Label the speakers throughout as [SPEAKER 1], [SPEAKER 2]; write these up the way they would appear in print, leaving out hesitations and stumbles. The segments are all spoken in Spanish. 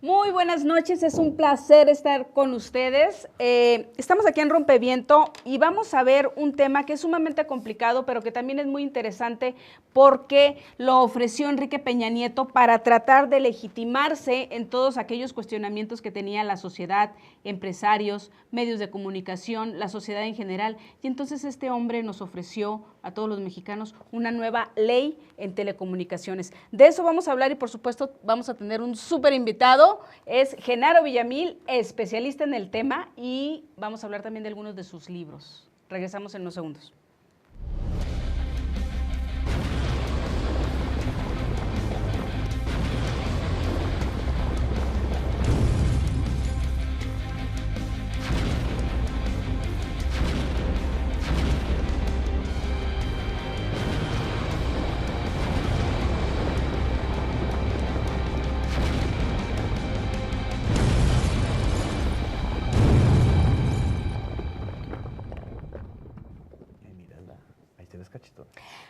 [SPEAKER 1] Muy buenas noches, es un placer estar con ustedes. Estamos aquí en Rompeviento y vamos a ver un tema que es sumamente complicado, pero que también es muy interesante porque lo ofreció Enrique Peña Nieto para tratar de legitimarse en todos aquellos cuestionamientos que tenía la sociedad, empresarios, medios de comunicación, la sociedad en general. Y entonces este hombre nos ofreció a todos los mexicanos una nueva ley en telecomunicaciones. De eso vamos a hablar y por supuesto vamos a tener un súper invitado, es Genaro Villamil, especialista en el tema, y vamos a hablar también de algunos de sus libros. Regresamos en unos segundos.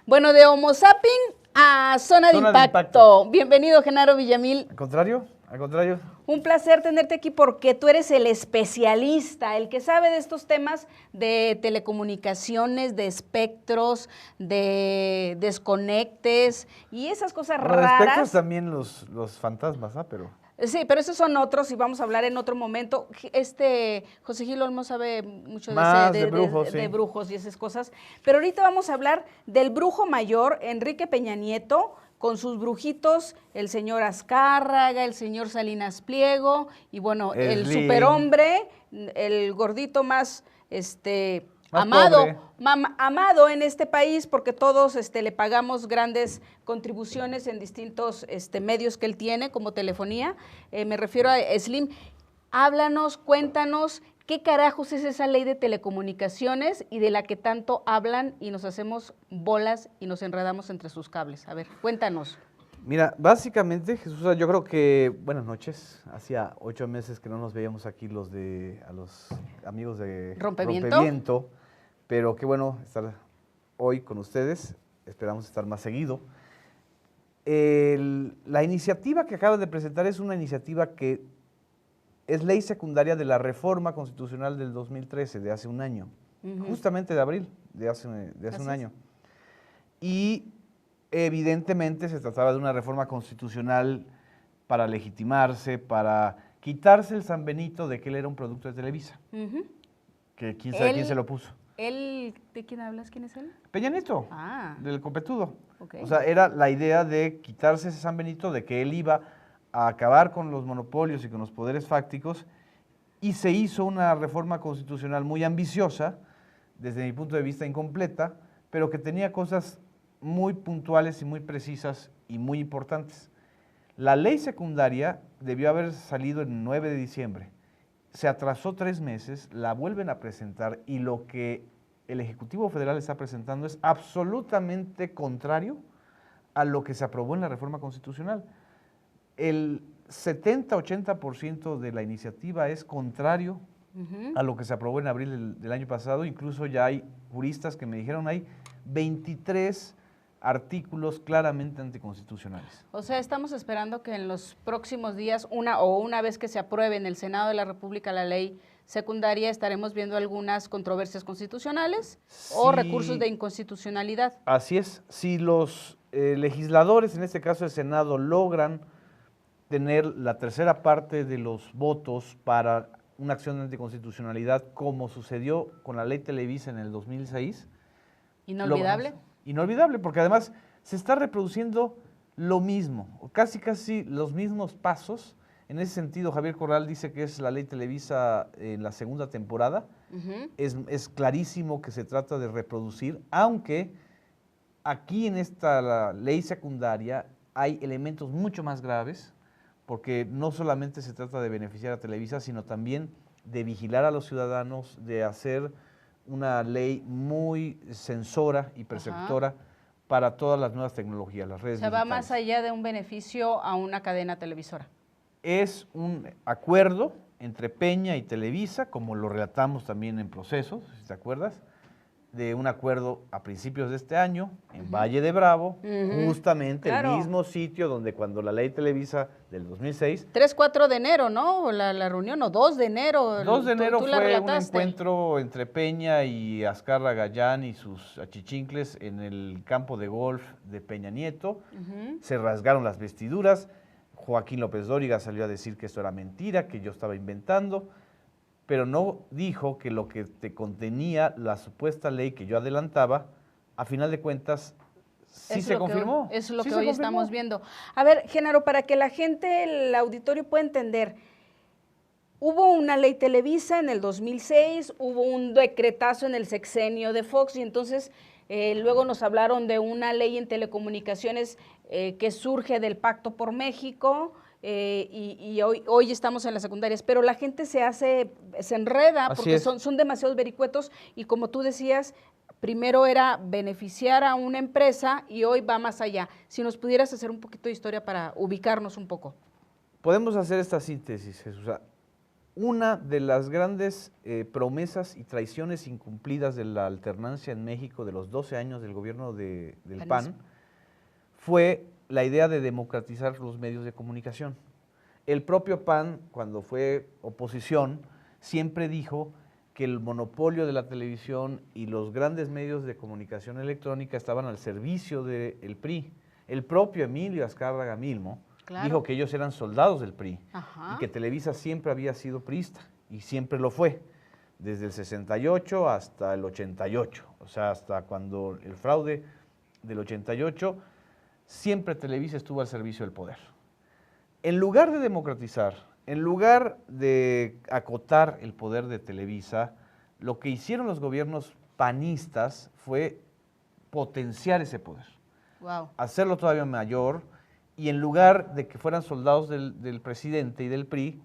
[SPEAKER 1] Bueno, de Homo Zapping a Zona de Impacto. Bienvenido, Genaro Villamil.
[SPEAKER 2] Al contrario.
[SPEAKER 1] Un placer tenerte aquí porque tú eres el especialista, el que sabe de estos temas de telecomunicaciones, de espectros, de desconectes y esas cosas raras.
[SPEAKER 2] Espectros también los fantasmas, ¿ah? Pero...
[SPEAKER 1] Sí, pero esos son otros y vamos a hablar en otro momento. José Gil Olmo sabe mucho de brujos y esas cosas, pero ahorita vamos a hablar del brujo mayor, Enrique Peña Nieto, con sus brujitos, el señor Azcárraga, el señor Salinas Pliego, y bueno, el superhombre, el gordito más amado en este país, porque todos le pagamos grandes contribuciones en distintos medios que él tiene, como telefonía. Me refiero a Slim. Háblanos, cuéntanos, ¿qué carajos es esa ley de telecomunicaciones y de la que tanto hablan y nos hacemos bolas y nos enredamos entre sus cables? A ver, cuéntanos.
[SPEAKER 2] Mira, básicamente, Jesús, yo creo que, buenas noches, hacía 8 meses que no nos veíamos aquí a los amigos de Rompeviento, pero qué bueno estar hoy con ustedes, esperamos estar más seguido. La iniciativa que acabas de presentar es una iniciativa que es ley secundaria de la reforma constitucional del 2013, de hace un año, justamente de abril, de hace un año. Y evidentemente se trataba de una reforma constitucional para legitimarse, para quitarse el San Benito de que él era un producto de Televisa. Que quién sabe quién se lo puso.
[SPEAKER 1] ¿De quién hablas? ¿Quién es él?
[SPEAKER 2] Peña Nieto, del Copetudo.
[SPEAKER 1] Okay.
[SPEAKER 2] O sea, era la idea de quitarse ese San Benito, de que él iba a acabar con los monopolios y con los poderes fácticos, y se hizo una reforma constitucional muy ambiciosa, desde mi punto de vista incompleta, pero que tenía cosas muy puntuales y muy precisas y muy importantes. La ley secundaria debió haber salido el 9 de diciembre. Se atrasó 3 meses, la vuelven a presentar y lo que el Ejecutivo Federal está presentando es absolutamente contrario a lo que se aprobó en la reforma constitucional. El 70-80% de la iniciativa es contrario a lo que se aprobó en abril del año pasado. Incluso ya hay juristas que me dijeron hay 23 artículos claramente anticonstitucionales.
[SPEAKER 1] O sea, estamos esperando que en los próximos días, una vez que se apruebe en el Senado de la República la ley secundaria, estaremos viendo algunas controversias constitucionales o recursos de inconstitucionalidad.
[SPEAKER 2] Así es. Si los legisladores, en este caso el Senado, logran tener la tercera parte de los votos para una acción de anticonstitucionalidad, como sucedió con la ley Televisa en el 2006.
[SPEAKER 1] Inolvidable.
[SPEAKER 2] Inolvidable, porque además se está reproduciendo lo mismo, casi los mismos pasos. En ese sentido, Javier Corral dice que es la ley Televisa en la segunda temporada. Es clarísimo que se trata de reproducir, aunque aquí en esta ley secundaria hay elementos mucho más graves, porque no solamente se trata de beneficiar a Televisa, sino también de vigilar a los ciudadanos, de hacer una ley muy censora y perceptora para todas las nuevas tecnologías, las redes digitales.
[SPEAKER 1] Va más allá de un beneficio a una cadena televisora.
[SPEAKER 2] Es un acuerdo entre Peña y Televisa, como lo relatamos también en Procesos, si te acuerdas, de un acuerdo a principios de este año en Valle de Bravo, justamente
[SPEAKER 1] Claro.
[SPEAKER 2] el mismo sitio donde cuando la ley Televisa del 2006.
[SPEAKER 1] 3-4 de enero, ¿no? La reunión, o 2 de enero.
[SPEAKER 2] 2 de enero
[SPEAKER 1] tú la
[SPEAKER 2] fue un
[SPEAKER 1] relataste.
[SPEAKER 2] encuentro entre Peña y Azcarra Gallán y sus achichincles en el campo de golf de Peña Nieto. Se rasgaron las vestiduras. Joaquín López Dóriga salió a decir que esto era mentira, que yo estaba inventando, pero no dijo que lo que te contenía la supuesta ley que yo adelantaba, a final de cuentas, sí se confirmó.
[SPEAKER 1] Eso es lo
[SPEAKER 2] Sí
[SPEAKER 1] que
[SPEAKER 2] se
[SPEAKER 1] hoy
[SPEAKER 2] confirmó.
[SPEAKER 1] estamos viendo. A ver, Genaro, para que la gente, el auditorio pueda entender, hubo una ley Televisa en el 2006, hubo un decretazo en el sexenio de Fox y entonces luego nos hablaron de una ley en telecomunicaciones que surge del Pacto por México y hoy estamos en las secundarias, pero la gente se enreda
[SPEAKER 2] Así
[SPEAKER 1] porque
[SPEAKER 2] es.
[SPEAKER 1] son demasiados vericuetos y como tú decías, primero era beneficiar a una empresa y hoy va más allá. Si nos pudieras hacer un poquito de historia para ubicarnos un poco.
[SPEAKER 2] Podemos hacer esta síntesis, Jesús. Una de las grandes promesas y traiciones incumplidas de la alternancia en México de los 12 años del gobierno del PAN fue la idea de democratizar los medios de comunicación. El propio PAN, cuando fue oposición, siempre dijo que el monopolio de la televisión y los grandes medios de comunicación electrónica estaban al servicio del PRI. El propio Emilio Azcárraga Milmo dijo que ellos eran soldados del PRI y que Televisa siempre había sido priista y siempre lo fue, desde el 68 hasta el 88, o sea, hasta cuando el fraude del 88, siempre Televisa estuvo al servicio del poder. En lugar de democratizar, en lugar de acotar el poder de Televisa, lo que hicieron los gobiernos panistas fue potenciar ese poder, hacerlo todavía mayor, y en lugar de que fueran soldados del presidente y del PRI,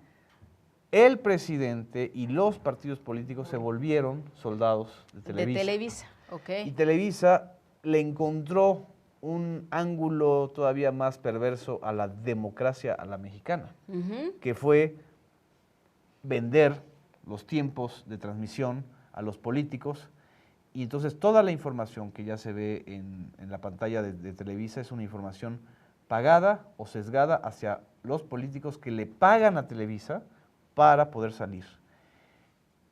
[SPEAKER 2] el presidente y los partidos políticos se volvieron soldados de Televisa.
[SPEAKER 1] De Televisa, ok.
[SPEAKER 2] Y Televisa le encontró un ángulo todavía más perverso a la democracia a la mexicana, que fue vender los tiempos de transmisión a los políticos, y entonces toda la información que ya se ve en la pantalla de Televisa es una información pagada o sesgada hacia los políticos que le pagan a Televisa para poder salir.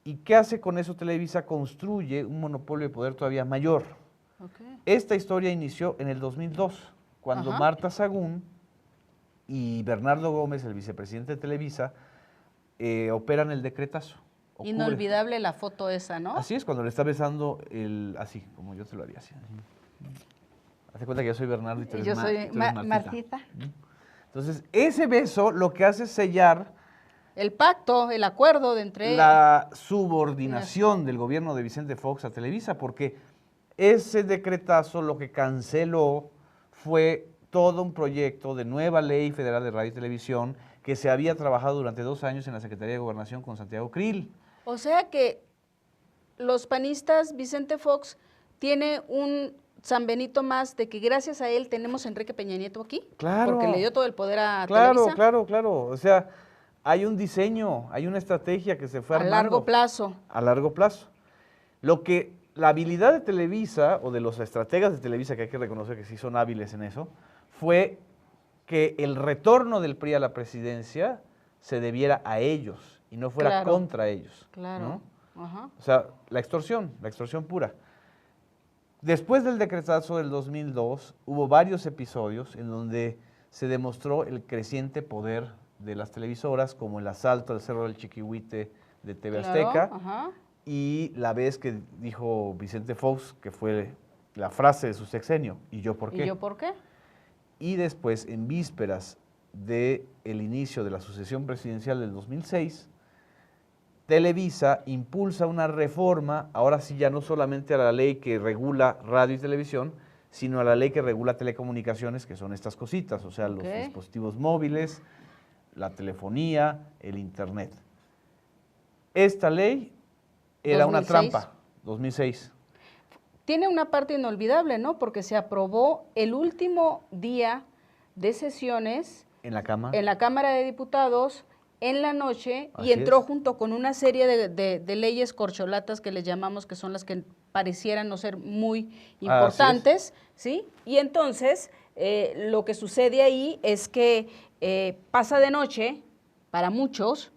[SPEAKER 2] ¿Y qué hace con eso Televisa? Construye un monopolio de poder todavía mayor. Esta historia inició en el 2002, cuando Marta Sagún y Bernardo Gómez, el vicepresidente de Televisa, operan el decretazo.
[SPEAKER 1] Inolvidable la foto esa, ¿no?
[SPEAKER 2] Así es, cuando le está besando así, como yo te lo haría, así. Hace cuenta que yo soy Bernardo y tú eres
[SPEAKER 1] yo soy
[SPEAKER 2] Martita. Entonces, ese beso lo que hace es sellar
[SPEAKER 1] el pacto, el acuerdo de entre
[SPEAKER 2] la subordinación del gobierno de Vicente Fox a Televisa, porque ese decretazo lo que canceló fue todo un proyecto de nueva ley federal de radio y televisión que se había trabajado durante 2 años en la Secretaría de Gobernación con Santiago Krill.
[SPEAKER 1] O sea que los panistas, Vicente Fox, tiene un San Benito más de que gracias a él tenemos a Enrique Peña Nieto aquí.
[SPEAKER 2] Claro.
[SPEAKER 1] Porque le dio todo el poder a Televisa.
[SPEAKER 2] Claro. O sea, hay un diseño, hay una estrategia que se fue armando.
[SPEAKER 1] A largo plazo.
[SPEAKER 2] A largo plazo. La habilidad de Televisa, o de los estrategas de Televisa, que hay que reconocer que sí son hábiles en eso, fue que el retorno del PRI a la presidencia se debiera a ellos y no fuera contra ellos.
[SPEAKER 1] Claro.
[SPEAKER 2] ¿No? O sea, la extorsión pura. Después del decretazo del 2002, hubo varios episodios en donde se demostró el creciente poder de las televisoras, como el asalto al Cerro del Chiquihuite de TV Azteca, y la vez que dijo Vicente Fox, que fue la frase de su sexenio, ¿y yo por qué?
[SPEAKER 1] ¿Y yo por qué?
[SPEAKER 2] Y después, en vísperas del inicio de la sucesión presidencial del 2006, Televisa impulsa una reforma, ahora sí ya no solamente a la ley que regula radio y televisión, sino a la ley que regula telecomunicaciones, que son estas cositas, o sea, los dispositivos móviles, la telefonía, el internet. Esta ley era 2006. Una trampa, 2006.
[SPEAKER 1] Tiene una parte inolvidable, ¿no? Porque se aprobó el último día de sesiones
[SPEAKER 2] en la Cámara.
[SPEAKER 1] En la Cámara de Diputados en la noche y
[SPEAKER 2] Así
[SPEAKER 1] entró
[SPEAKER 2] es.
[SPEAKER 1] junto con una serie de leyes corcholatas que les llamamos, que son las que parecieran no ser muy
[SPEAKER 2] Así es.
[SPEAKER 1] importantes, ¿sí? Y entonces lo que sucede ahí es que pasa de noche para muchos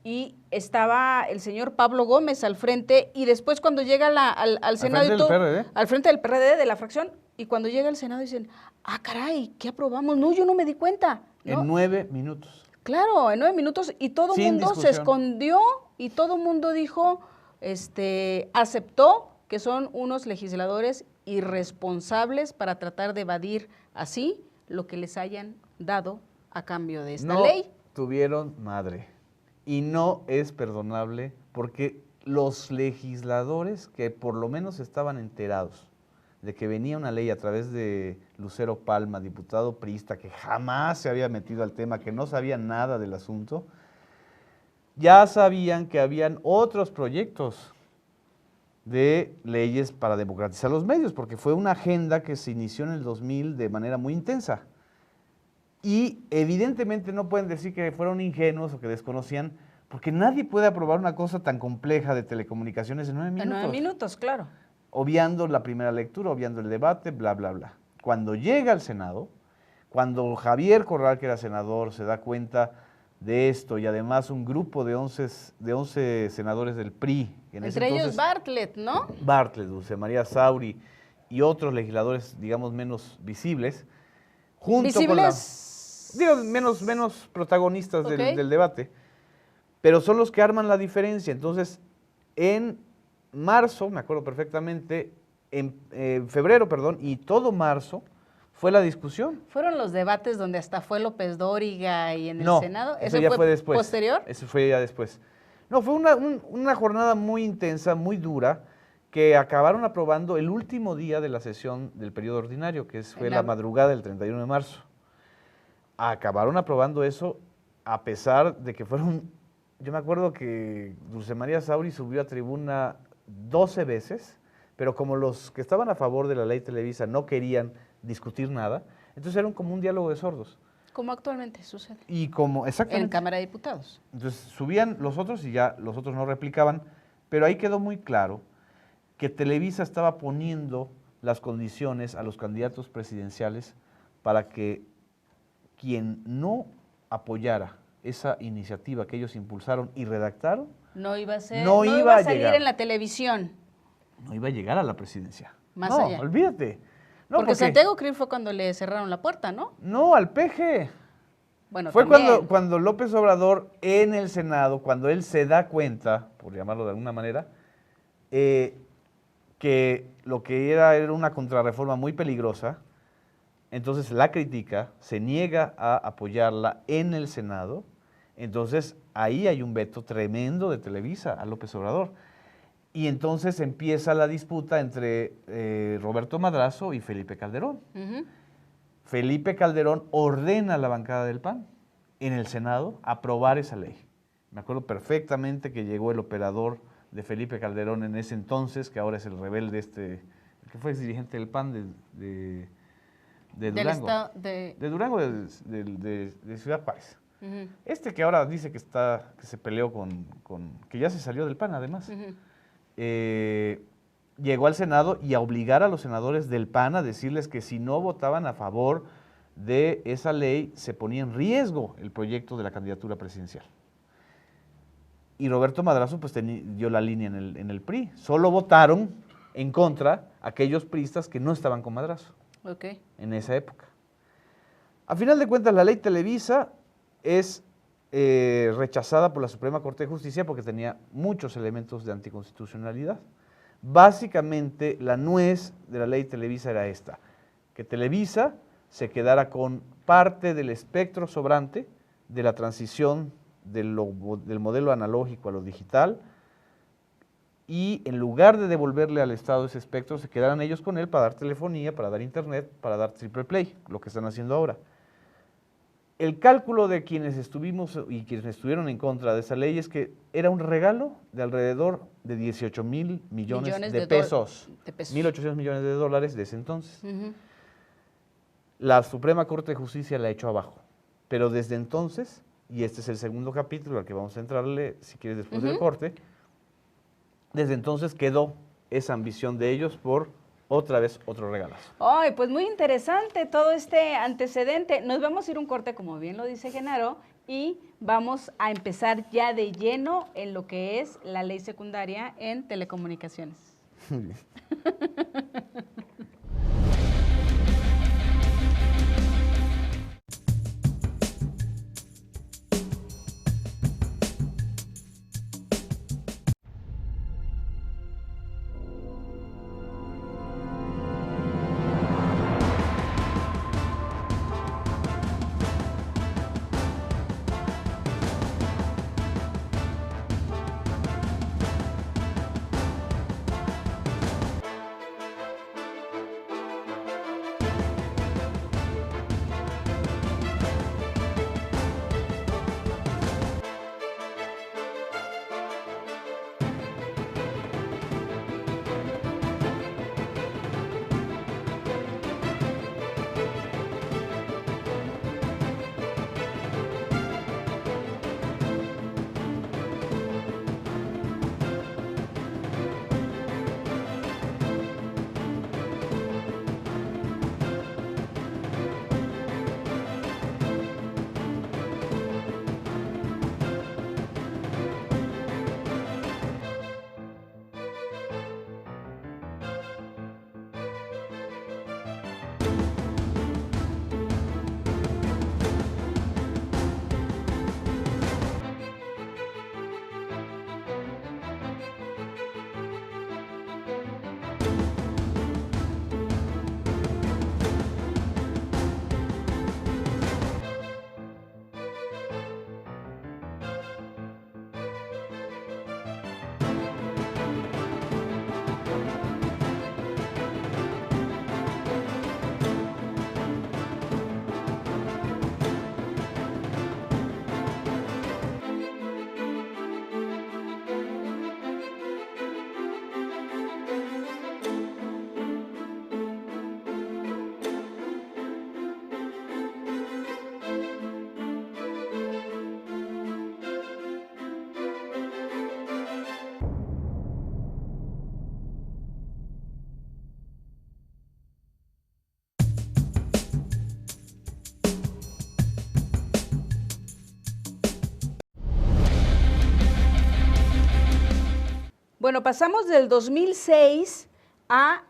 [SPEAKER 1] y estaba el señor Pablo Gómez al frente y después cuando llega al Senado
[SPEAKER 2] frente
[SPEAKER 1] y
[SPEAKER 2] del
[SPEAKER 1] todo,
[SPEAKER 2] PRD.
[SPEAKER 1] al frente del PRD de la fracción, y cuando llega al Senado dicen, ah, caray, ¿qué aprobamos? No, yo no me di cuenta, ¿no?
[SPEAKER 2] En 9 minutos.
[SPEAKER 1] Claro, en 9 minutos y todo el
[SPEAKER 2] Sin
[SPEAKER 1] mundo se
[SPEAKER 2] discusión.
[SPEAKER 1] escondió y todo el mundo dijo, aceptó que son unos legisladores irresponsables para tratar de evadir así lo que les hayan dado a cambio de esta
[SPEAKER 2] No
[SPEAKER 1] ley.
[SPEAKER 2] tuvieron madre. Y no es perdonable porque los legisladores que por lo menos estaban enterados de que venía una ley a través de Lucero Palma, diputado priista, que jamás se había metido al tema, que no sabía nada del asunto, ya sabían que habían otros proyectos de leyes para democratizar los medios, porque fue una agenda que se inició en el 2000 de manera muy intensa. Y evidentemente no pueden decir que fueron ingenuos o que desconocían, porque nadie puede aprobar una cosa tan compleja de telecomunicaciones en 9 minutos.
[SPEAKER 1] En 9 minutos, claro.
[SPEAKER 2] Obviando la primera lectura, obviando el debate, bla, bla, bla. Cuando llega al Senado, cuando Javier Corral, que era senador, se da cuenta de esto y además un grupo de 11 senadores del PRI, en ese
[SPEAKER 1] Entre ellos
[SPEAKER 2] entonces,
[SPEAKER 1] Bartlett, ¿no?
[SPEAKER 2] Bartlett, Dulce María Sauri y otros legisladores, digamos, menos visibles, junto con la...
[SPEAKER 1] Visibles.
[SPEAKER 2] Digo, menos protagonistas
[SPEAKER 1] Ok.
[SPEAKER 2] del debate, pero son los que arman la diferencia. Entonces, en marzo, me acuerdo perfectamente, en febrero, perdón, y todo marzo fue la discusión.
[SPEAKER 1] ¿Fueron los debates donde hasta fue López Dóriga y en el
[SPEAKER 2] No,
[SPEAKER 1] Senado?
[SPEAKER 2] eso ya fue después.
[SPEAKER 1] ¿Posterior?
[SPEAKER 2] Eso fue ya después. No, fue una jornada muy intensa, muy dura, que acabaron aprobando el último día de la sesión del periodo ordinario, que fue la madrugada del 31 de marzo. Acabaron aprobando eso a pesar de que fueron, yo me acuerdo que Dulce María Sauri subió a tribuna 12 veces, pero como los que estaban a favor de la ley Televisa no querían discutir nada, entonces era como un diálogo de sordos.
[SPEAKER 1] Como actualmente sucede.
[SPEAKER 2] Y como, exactamente.
[SPEAKER 1] En Cámara de Diputados.
[SPEAKER 2] Entonces subían los otros y ya los otros no replicaban, pero ahí quedó muy claro que Televisa estaba poniendo las condiciones a los candidatos presidenciales para que quien no apoyara esa iniciativa que ellos impulsaron y redactaron,
[SPEAKER 1] No iba a ser,
[SPEAKER 2] no
[SPEAKER 1] no
[SPEAKER 2] iba
[SPEAKER 1] a
[SPEAKER 2] a
[SPEAKER 1] salir
[SPEAKER 2] llegar.
[SPEAKER 1] en la televisión.
[SPEAKER 2] no iba a llegar a la presidencia.
[SPEAKER 1] Más
[SPEAKER 2] no,
[SPEAKER 1] allá.
[SPEAKER 2] Olvídate. No,
[SPEAKER 1] porque Santiago Krill fue cuando le cerraron la puerta, ¿no?
[SPEAKER 2] No, al PG.
[SPEAKER 1] Bueno,
[SPEAKER 2] Fue
[SPEAKER 1] también.
[SPEAKER 2] cuando López Obrador en el Senado, cuando él se da cuenta, por llamarlo de alguna manera, que lo que era una contrarreforma muy peligrosa, entonces la critica, se niega a apoyarla en el Senado, entonces ahí hay un veto tremendo de Televisa a López Obrador. Y entonces empieza la disputa entre Roberto Madrazo y Felipe Calderón.
[SPEAKER 1] Ujú.
[SPEAKER 2] Felipe Calderón ordena a la bancada del PAN en el Senado aprobar esa ley. Me acuerdo perfectamente que llegó el operador de Felipe Calderón en ese entonces, que ahora es el rebelde el que fue dirigente del PAN de
[SPEAKER 1] Del
[SPEAKER 2] Durango.
[SPEAKER 1] estado de...
[SPEAKER 2] De Durango, de Ciudad Juárez.
[SPEAKER 1] Ujú,
[SPEAKER 2] Que ahora dice que se peleó que ya se salió del PAN además.
[SPEAKER 1] ujú.
[SPEAKER 2] Llegó al Senado y a obligar a los senadores del PAN a decirles que si no votaban a favor de esa ley, se ponía en riesgo el proyecto de la candidatura presidencial. Y Roberto Madrazo pues dio la línea en el PRI. Solo votaron en contra aquellos priistas que no estaban con Madrazo
[SPEAKER 1] Ok.
[SPEAKER 2] en esa época. A final de cuentas, la ley Televisa es rechazada por la Suprema Corte de Justicia porque tenía muchos elementos de anticonstitucionalidad. Básicamente, la nuez de la ley Televisa era esta, que Televisa se quedara con parte del espectro sobrante de la transición del modelo analógico a lo digital, y en lugar de devolverle al Estado ese espectro, se quedaran ellos con él para dar telefonía, para dar internet, para dar triple play, lo que están haciendo ahora. El cálculo de quienes estuvieron en contra de esa ley es que era un regalo de alrededor de 18,000 millones de pesos, 1.800 millones de dólares de ese entonces.
[SPEAKER 1] Ujú.
[SPEAKER 2] La Suprema Corte de Justicia la echó abajo, pero desde entonces y este es el segundo capítulo al que vamos a entrarle, si quieres, después del corte, desde entonces quedó esa ambición de ellos por otra vez otro regalazo.
[SPEAKER 1] Ay, pues muy interesante todo este antecedente. Nos vamos a ir un corte, como bien lo dice Genaro, y vamos a empezar ya de lleno en lo que es la ley secundaria en telecomunicaciones.
[SPEAKER 2] Muy bien.
[SPEAKER 1] Bueno, pasamos del 2006 a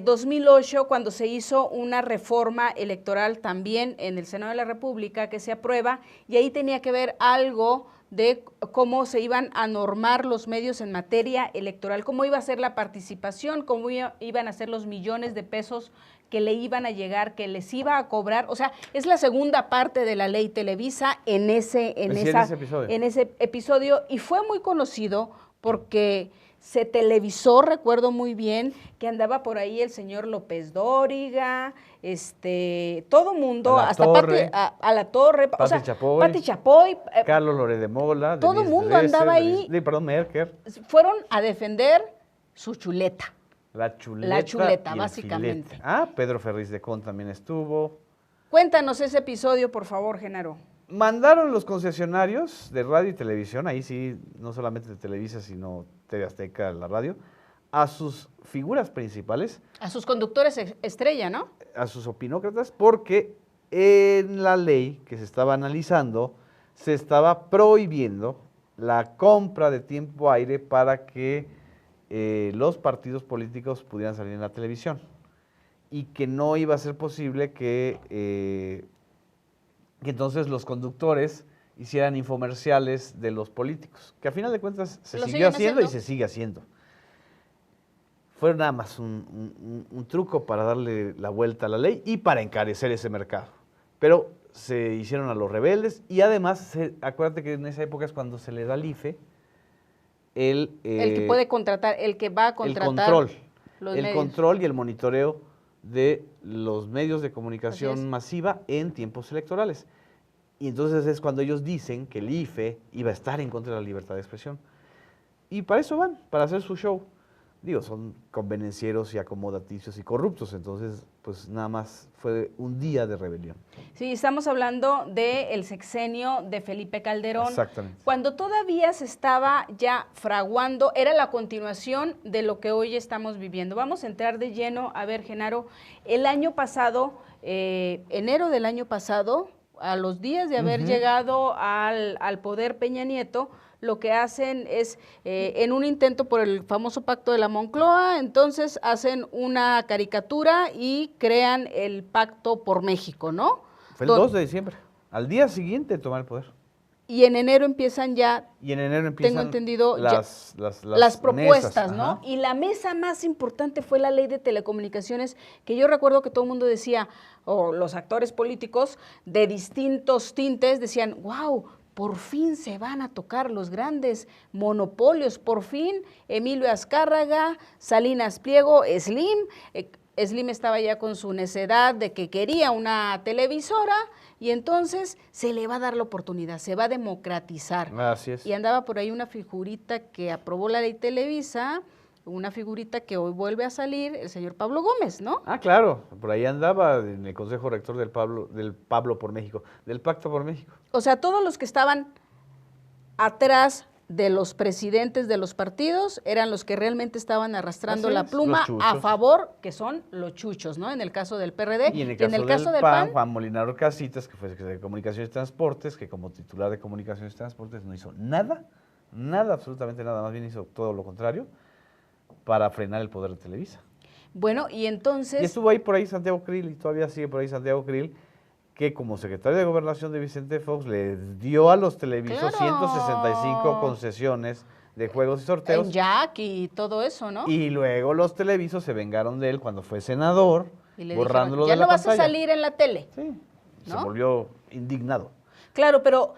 [SPEAKER 1] 2008, cuando se hizo una reforma electoral también en el Senado de la República que se aprueba, y ahí tenía que ver algo de cómo se iban a normar los medios en materia electoral, cómo iba a ser la participación, cómo iban a ser los millones de pesos que le iban a llegar, que les iba a cobrar. O sea, es la segunda parte de la ley Televisa en ese episodio, y fue muy conocido porque se televisó, recuerdo muy bien, que andaba por ahí el señor López Dóriga, todo mundo, hasta a la Torre, Pati Chapoy,
[SPEAKER 2] Carlos Loret de Mola,
[SPEAKER 1] todo el mundo andaba ahí.
[SPEAKER 2] Merker.
[SPEAKER 1] Fueron a defender su chuleta.
[SPEAKER 2] La chuleta,
[SPEAKER 1] básicamente.
[SPEAKER 2] Pedro Ferriz de Con también estuvo.
[SPEAKER 1] Cuéntanos ese episodio, por favor, Genaro.
[SPEAKER 2] Mandaron los concesionarios de radio y televisión, ahí sí, no solamente de Televisa, sino TV Azteca, la radio, a sus figuras principales.
[SPEAKER 1] A sus conductores estrella, ¿no?
[SPEAKER 2] A sus opinócratas, porque en la ley que se estaba analizando se estaba prohibiendo la compra de tiempo aire para que los partidos políticos pudieran salir en la televisión, y que no iba a ser posible que entonces los conductores hicieran infomerciales de los políticos, que a final de cuentas se siguió haciendo y se sigue haciendo. Fue nada más un truco para darle la vuelta a la ley y para encarecer ese mercado. Pero se hicieron a los rebeldes, y además, acuérdate que en esa época es cuando se le da al IFE el
[SPEAKER 1] que puede contratar, el que va a contratar
[SPEAKER 2] el control y el monitoreo de los medios de comunicación masiva en tiempos electorales. Y entonces es cuando ellos dicen que el IFE iba a estar en contra de la libertad de expresión. Y para eso van, para hacer su show. digo, son convenencieros y acomodaticios y corruptos, entonces pues nada más fue un día de rebelión.
[SPEAKER 1] Sí, estamos hablando del sexenio de Felipe Calderón.
[SPEAKER 2] Exactamente.
[SPEAKER 1] Cuando todavía se estaba ya fraguando, era la continuación de lo que hoy estamos viviendo. Vamos a entrar de lleno. A ver, Genaro, el año pasado, enero del año pasado, a los días de haber llegado al poder Peña Nieto, lo que hacen es, en un intento por el famoso pacto de la Moncloa, entonces hacen una caricatura y crean el Pacto por México, ¿no?
[SPEAKER 2] Fue el 2 de diciembre, al día siguiente de tomar el poder.
[SPEAKER 1] Y en enero empiezan ya,
[SPEAKER 2] Y en enero empiezan
[SPEAKER 1] tengo entendido,
[SPEAKER 2] las
[SPEAKER 1] propuestas,
[SPEAKER 2] mesas,
[SPEAKER 1] ¿no?
[SPEAKER 2] ajá.
[SPEAKER 1] Y la mesa más importante fue la ley de telecomunicaciones, que yo recuerdo que todo el mundo decía, o los actores políticos de distintos tintes decían, wow, por fin se van a tocar los grandes monopolios, por fin Emilio Azcárraga, Salinas Pliego, Slim, Slim estaba ya con su necedad de que quería una televisora y entonces se le va a dar la oportunidad, se va a democratizar.
[SPEAKER 2] Así es.
[SPEAKER 1] Y andaba por ahí una figurita que aprobó la ley Televisa, una figurita que hoy vuelve a salir, el señor Pablo Gómez, ¿no?
[SPEAKER 2] Ah, claro, por ahí andaba en el Consejo Rector del Pablo por México, del Pacto por México.
[SPEAKER 1] O sea, todos los que estaban atrás de los presidentes de los partidos eran los que realmente estaban arrastrando
[SPEAKER 2] Así
[SPEAKER 1] la
[SPEAKER 2] es,
[SPEAKER 1] pluma
[SPEAKER 2] los chuchos.
[SPEAKER 1] a favor, que son los chuchos, ¿no? En el caso del PRD
[SPEAKER 2] Y en el caso del
[SPEAKER 1] PAN,
[SPEAKER 2] Juan Molinaro Casitas, que fue secretario de Comunicaciones y Transportes, que como titular de Comunicaciones y Transportes no hizo nada, absolutamente nada, más bien hizo todo lo contrario, para frenar el poder de Televisa.
[SPEAKER 1] bueno, y entonces...
[SPEAKER 2] Y estuvo ahí por ahí Santiago Krill, y todavía sigue por ahí Santiago Krill, que como secretario de Gobernación de Vicente Fox le dio a los televisos
[SPEAKER 1] ¡Claro!
[SPEAKER 2] 165 concesiones de juegos y sorteos.
[SPEAKER 1] En Jack y todo eso, ¿no?
[SPEAKER 2] Y luego los televisos se vengaron de él cuando fue senador,
[SPEAKER 1] Y le
[SPEAKER 2] borrándolo
[SPEAKER 1] dijeron, ya
[SPEAKER 2] de la
[SPEAKER 1] no vas
[SPEAKER 2] pantalla.
[SPEAKER 1] a salir en la tele.
[SPEAKER 2] Sí,
[SPEAKER 1] ¿no?
[SPEAKER 2] se volvió indignado.
[SPEAKER 1] Claro, pero,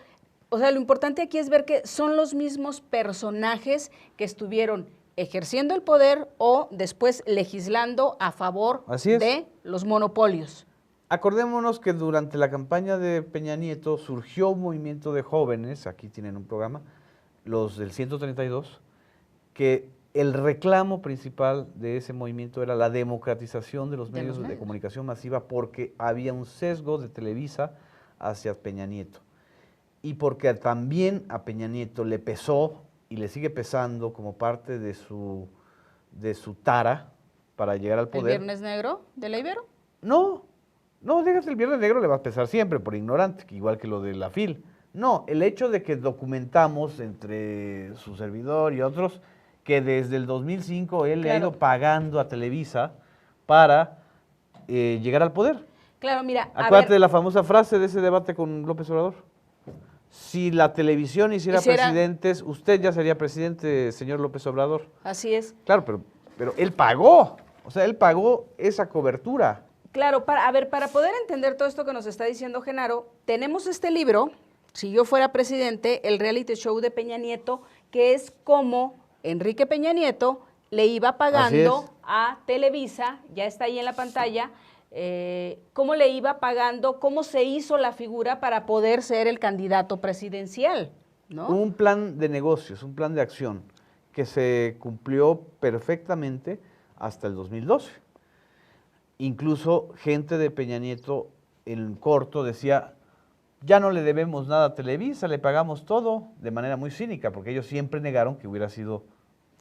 [SPEAKER 1] o sea, lo importante aquí es ver que son los mismos personajes que estuvieron ejerciendo el poder o después legislando a favor
[SPEAKER 2] Así es.
[SPEAKER 1] de los monopolios.
[SPEAKER 2] Acordémonos que durante la campaña de Peña Nieto surgió un movimiento de jóvenes, aquí tienen un programa, los del 132, que el reclamo principal de ese movimiento era la democratización de los medios de comunicación masiva porque había un sesgo de Televisa hacia Peña Nieto. Y porque también a Peña Nieto le pesó y le sigue pesando como parte de su tara para llegar al
[SPEAKER 1] ¿El
[SPEAKER 2] poder.
[SPEAKER 1] Viernes Negro de la Ibero?
[SPEAKER 2] No, déjate, el Viernes Negro le va a pesar siempre por ignorante, igual que lo de la FIL. No, el hecho de que documentamos entre su servidor y otros que desde el 2005 él le ha ido pagando a Televisa para llegar al poder.
[SPEAKER 1] Claro, mira,
[SPEAKER 2] Acuérdate de la famosa frase de ese debate con López Obrador. Si la televisión hiciera presidentes, usted ya sería presidente, señor López Obrador.
[SPEAKER 1] Así es.
[SPEAKER 2] Claro, pero él pagó, o sea, él pagó esa cobertura.
[SPEAKER 1] Claro, para poder entender todo esto que nos está diciendo Genaro, tenemos este libro, Si yo fuera presidente, el reality show de Peña Nieto, que es como Enrique Peña Nieto le iba pagando a Televisa, ya está ahí en la pantalla, cómo le iba pagando, cómo se hizo la figura para poder ser el candidato presidencial, ¿no?
[SPEAKER 2] Un plan de negocios, un plan de acción que se cumplió perfectamente hasta el 2012. Incluso gente de Peña Nieto en corto decía, ya no le debemos nada a Televisa, le pagamos todo, de manera muy cínica, porque ellos siempre negaron que hubiera sido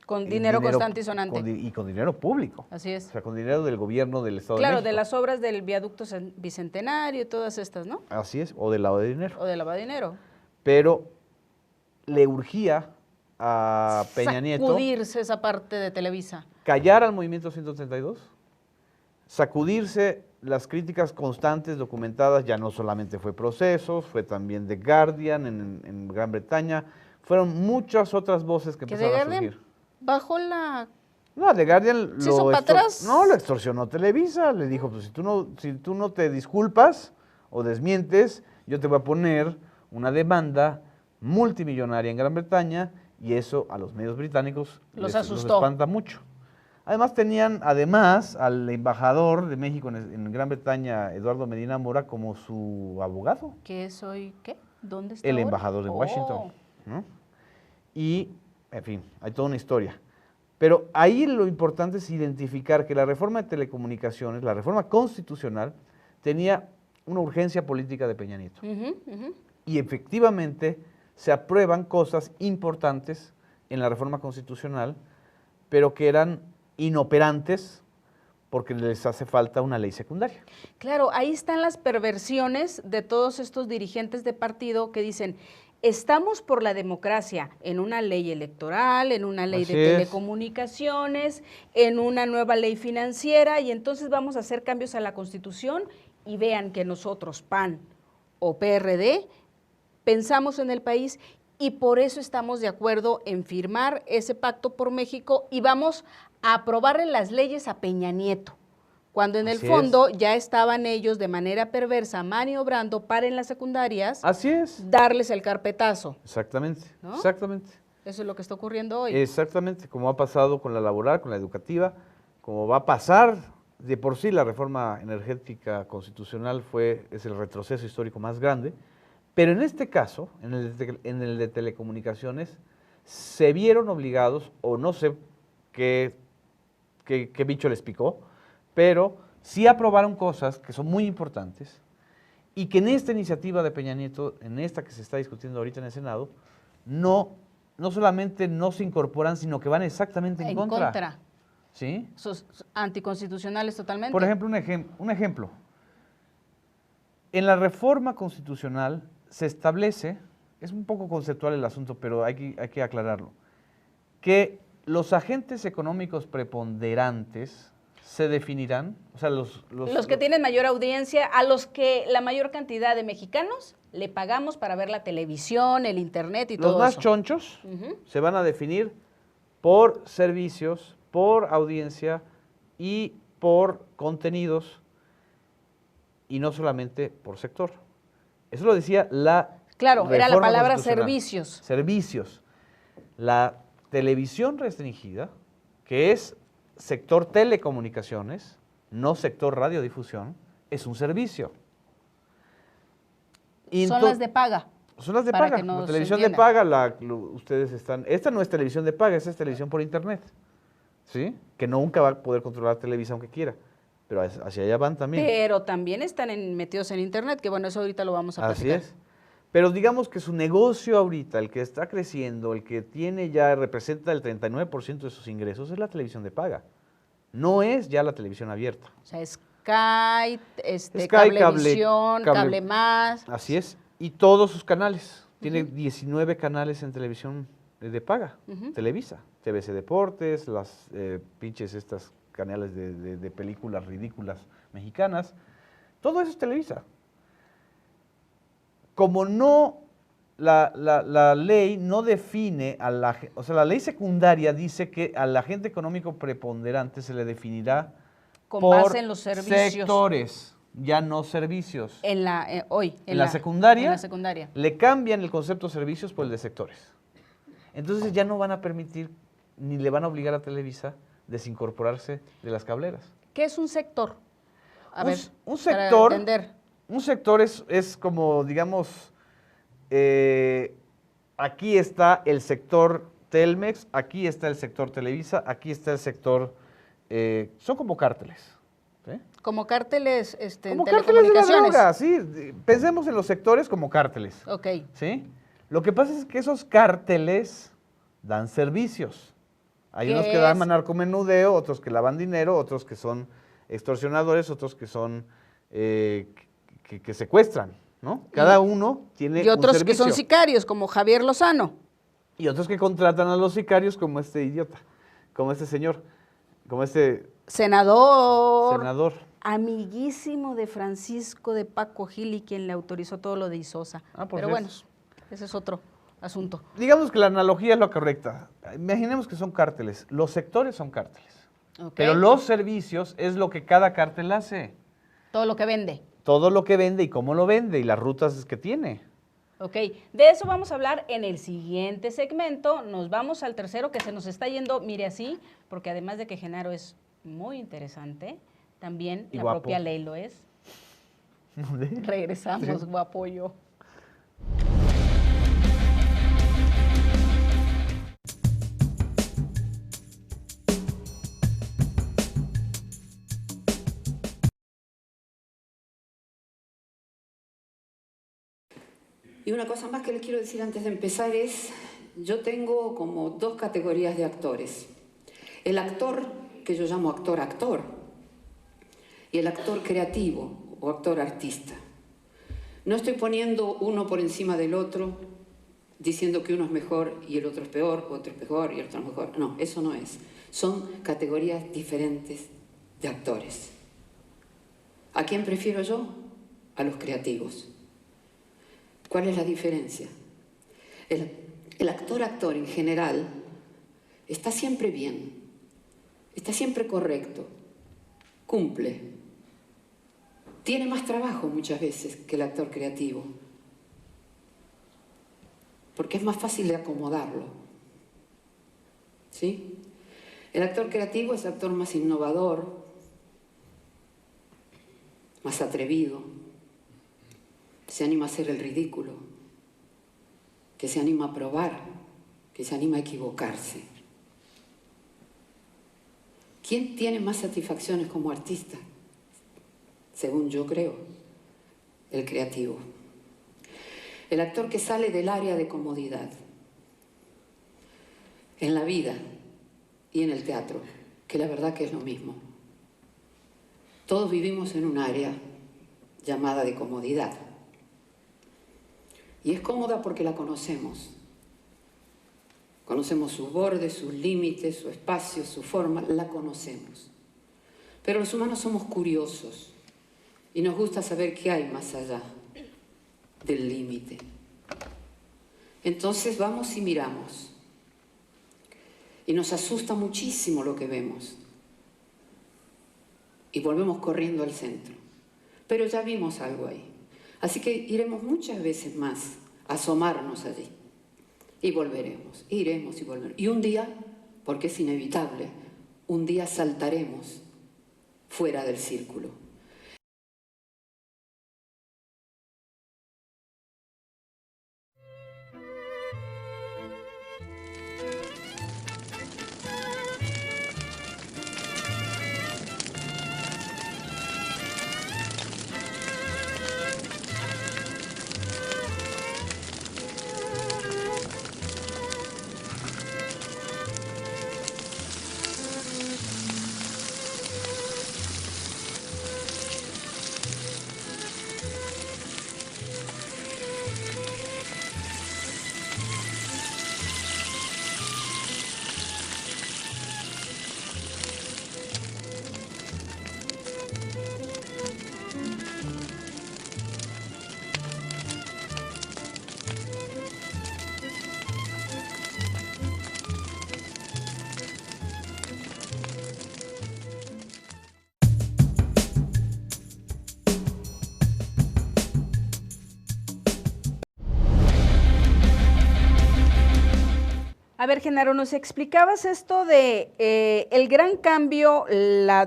[SPEAKER 1] con dinero constante y sonante.
[SPEAKER 2] Y con dinero público.
[SPEAKER 1] Así es.
[SPEAKER 2] O sea, con dinero del gobierno del Estado de
[SPEAKER 1] Claro,
[SPEAKER 2] México.
[SPEAKER 1] de las obras del viaducto Bicentenario y todas estas, ¿no?
[SPEAKER 2] Así es, o del lavado de dinero.
[SPEAKER 1] O de lavado de dinero.
[SPEAKER 2] Pero le urgía a Peña Nieto
[SPEAKER 1] sacudirse esa parte de Televisa.
[SPEAKER 2] Callar al movimiento 132, sacudirse las críticas constantes documentadas, ya no solamente fue Procesos, fue también The Guardian en Gran Bretaña, fueron muchas otras voces que empezaron a surgir.
[SPEAKER 1] Bajo la...
[SPEAKER 2] No, The Guardian lo extorsionó Televisa, le dijo, pues si tú no te disculpas o desmientes, yo te voy a poner una demanda multimillonaria en Gran Bretaña y eso a los medios británicos
[SPEAKER 1] los
[SPEAKER 2] les espanta mucho. Además tenían al embajador de México en Gran Bretaña, Eduardo Medina Mora, como su abogado.
[SPEAKER 1] ¿Qué soy qué? ¿Dónde está
[SPEAKER 2] El
[SPEAKER 1] ahora?
[SPEAKER 2] embajador de Washington, ¿no? Y, en fin, hay toda una historia. Pero ahí lo importante es identificar que la reforma de telecomunicaciones, la reforma constitucional, tenía una urgencia política de Peña Nieto. Y efectivamente se aprueban cosas importantes en la reforma constitucional, pero que eran inoperantes porque les hace falta una ley secundaria.
[SPEAKER 1] Claro, ahí están las perversiones de todos estos dirigentes de partido que dicen, estamos por la democracia en una ley electoral, en una ley de telecomunicaciones, en una nueva ley financiera, y entonces vamos a hacer cambios a la Constitución y vean que nosotros, PAN o PRD, pensamos en el país y por eso estamos de acuerdo en firmar ese pacto por México y vamos a aprobarle las leyes a Peña Nieto, cuando en el fondo ya estaban ellos de manera perversa maniobrando para en las secundarias darles el carpetazo.
[SPEAKER 2] Exactamente,
[SPEAKER 1] ¿no?
[SPEAKER 2] Exactamente.
[SPEAKER 1] Eso es lo que está ocurriendo hoy.
[SPEAKER 2] Exactamente, como ha pasado con la laboral, con la educativa, como va a pasar de por sí la reforma energética constitucional es el retroceso histórico más grande, pero en este caso, en el de telecomunicaciones, se vieron obligados, o no sé qué bicho les picó, pero sí aprobaron cosas que son muy importantes y que en esta iniciativa de Peña Nieto, en esta que se está discutiendo ahorita en el Senado, no solamente no se incorporan, sino que van exactamente en contra. ¿Sí?
[SPEAKER 1] Sos anticonstitucionales totalmente.
[SPEAKER 2] Por ejemplo, un ejemplo. En la reforma constitucional se establece, es un poco conceptual el asunto, pero hay que aclararlo, que los agentes económicos preponderantes se definirán, o sea, los
[SPEAKER 1] que tienen mayor audiencia, a los que la mayor cantidad de mexicanos le pagamos para ver la televisión, el internet y todo eso.
[SPEAKER 2] Los más chonchos se van a definir por servicios, por audiencia y por contenidos, y no solamente por sector. Eso lo decía la
[SPEAKER 1] Claro, era la palabra
[SPEAKER 2] servicios. Servicios. La televisión restringida, que es sector telecomunicaciones, no sector radiodifusión, es un servicio.
[SPEAKER 1] Y son las de paga.
[SPEAKER 2] Son las de paga. La televisión de paga, ustedes están... Esta no es televisión de paga, esta es televisión por internet. ¿Sí? Que nunca va a poder controlar Televisa aunque quiera. Pero hacia allá van también.
[SPEAKER 1] Pero también están metidos en internet, que bueno, eso ahorita lo vamos a platicar.
[SPEAKER 2] Así es. Pero digamos que su negocio ahorita, el que está creciendo, el que tiene ya, representa el 39% de sus ingresos, es la televisión de paga. No es ya la televisión abierta.
[SPEAKER 1] O sea, Sky, Cablevisión, Cable Más.
[SPEAKER 2] Así es. Y todos sus canales. Tiene 19 canales en televisión de paga. Televisa. TVC Deportes, las pinches estas canales de películas ridículas mexicanas. Todo eso es Televisa. Como no, la ley no define a o sea, la ley secundaria dice que al agente económico preponderante se le definirá
[SPEAKER 1] con
[SPEAKER 2] por
[SPEAKER 1] base en los servicios.
[SPEAKER 2] Sectores, ya no servicios.
[SPEAKER 1] En la
[SPEAKER 2] secundaria,
[SPEAKER 1] secundaria
[SPEAKER 2] le cambian el concepto de servicios por el de sectores. Entonces ya no van a permitir ni le van a obligar a Televisa desincorporarse de las cableras.
[SPEAKER 1] ¿Qué es un sector?
[SPEAKER 2] Un sector,
[SPEAKER 1] para entender.
[SPEAKER 2] Un sector es como, digamos, aquí está el sector Telmex, aquí está el sector Televisa, aquí está el sector, son como cárteles. ¿Sí?
[SPEAKER 1] Como cárteles
[SPEAKER 2] como
[SPEAKER 1] en
[SPEAKER 2] cárteles de la
[SPEAKER 1] telecomunicaciones.
[SPEAKER 2] droga, sí. Pensemos en los sectores como cárteles.
[SPEAKER 1] Ok.
[SPEAKER 2] ¿Sí? Lo que pasa es que esos cárteles dan servicios. Hay unos que dan narcomenudeo, otros que lavan dinero, otros que son extorsionadores, otros que son que secuestran, ¿no? Cada uno tiene un servicio.
[SPEAKER 1] Y otros que son sicarios, como Javier Lozano.
[SPEAKER 2] Y otros que contratan a los sicarios como este idiota, como este señor, como este...
[SPEAKER 1] Senador. Amiguísimo de Francisco de Paco Gil y quien le autorizó todo lo de Isosa. Pero bueno, ese es otro asunto.
[SPEAKER 2] Digamos que la analogía es la correcta. Imaginemos que son cárteles. Los sectores son cárteles. Okay. Pero los servicios es lo que cada cártel hace.
[SPEAKER 1] Todo lo que vende.
[SPEAKER 2] Todo lo que vende y cómo lo vende y las rutas que tiene.
[SPEAKER 1] Ok, de eso vamos a hablar en el siguiente segmento. Nos vamos al tercero que se nos está yendo, mire así, porque además de que Genaro es muy interesante, también la
[SPEAKER 2] guapo.
[SPEAKER 1] Propia ley lo es. Regresamos, guapo yo.
[SPEAKER 3] Y una cosa más que les quiero decir antes de empezar es, yo tengo como dos categorías de actores. El actor, que yo llamo actor-actor, y el actor creativo o actor artista. No estoy poniendo uno por encima del otro, diciendo que uno es mejor y el otro es peor, otro es mejor y el otro es mejor. No, eso no es. Son categorías diferentes de actores. ¿A quién prefiero yo? A los creativos. ¿Cuál es la diferencia? El actor-actor en general está siempre bien, está siempre correcto, cumple. Tiene más trabajo muchas veces que el actor creativo, porque es más fácil de acomodarlo. ¿Sí? El actor creativo es el actor más innovador, más atrevido, se anima a hacer el ridículo, que se anima a probar, que se anima a equivocarse. ¿Quién tiene más satisfacciones como artista? Según yo creo, el creativo. El actor que sale del área de comodidad, en la vida y en el teatro, que la verdad que es lo mismo. Todos vivimos en un área llamada de comodidad. Y es cómoda porque la conocemos. Conocemos sus bordes, sus límites, su espacio, su forma, la conocemos. Pero los humanos somos curiosos y nos gusta saber qué hay más allá del límite. Entonces vamos y miramos. Y nos asusta muchísimo lo que vemos. Y volvemos corriendo al centro. Pero ya vimos algo ahí. Así que iremos muchas veces más a asomarnos allí. Y volveremos, iremos y volveremos. Y un día, porque es inevitable, un día saltaremos fuera del círculo.
[SPEAKER 1] A ver, Genaro, nos explicabas esto de el gran cambio,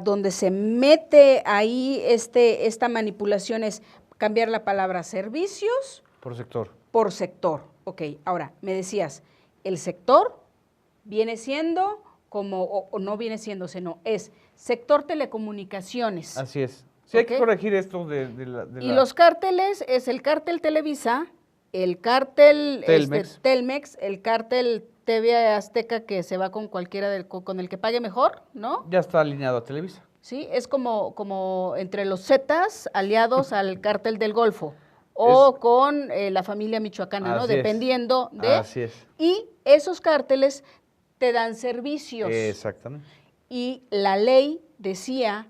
[SPEAKER 1] donde se mete ahí esta manipulación es cambiar la palabra servicios
[SPEAKER 2] Por sector.
[SPEAKER 1] por sector. Ok, ahora, me decías, el sector viene siendo como, o no viene siendo, sino es sector telecomunicaciones.
[SPEAKER 2] Así es. Sí, hay
[SPEAKER 1] Ok.
[SPEAKER 2] que corregir esto de
[SPEAKER 1] Y los cárteles es el cártel Televisa, el cártel
[SPEAKER 2] Telmex.
[SPEAKER 1] Telmex, el cártel TV Azteca que se va con cualquiera con el que pague mejor, ¿no?
[SPEAKER 2] Ya está alineado a Televisa.
[SPEAKER 1] Sí, es como entre los Zetas aliados al cártel del Golfo o con la familia michoacana, ¿no?
[SPEAKER 2] Así es.
[SPEAKER 1] Dependiendo de...
[SPEAKER 2] Así es.
[SPEAKER 1] Y esos cárteles te dan servicios.
[SPEAKER 2] Exactamente.
[SPEAKER 1] Y la ley decía,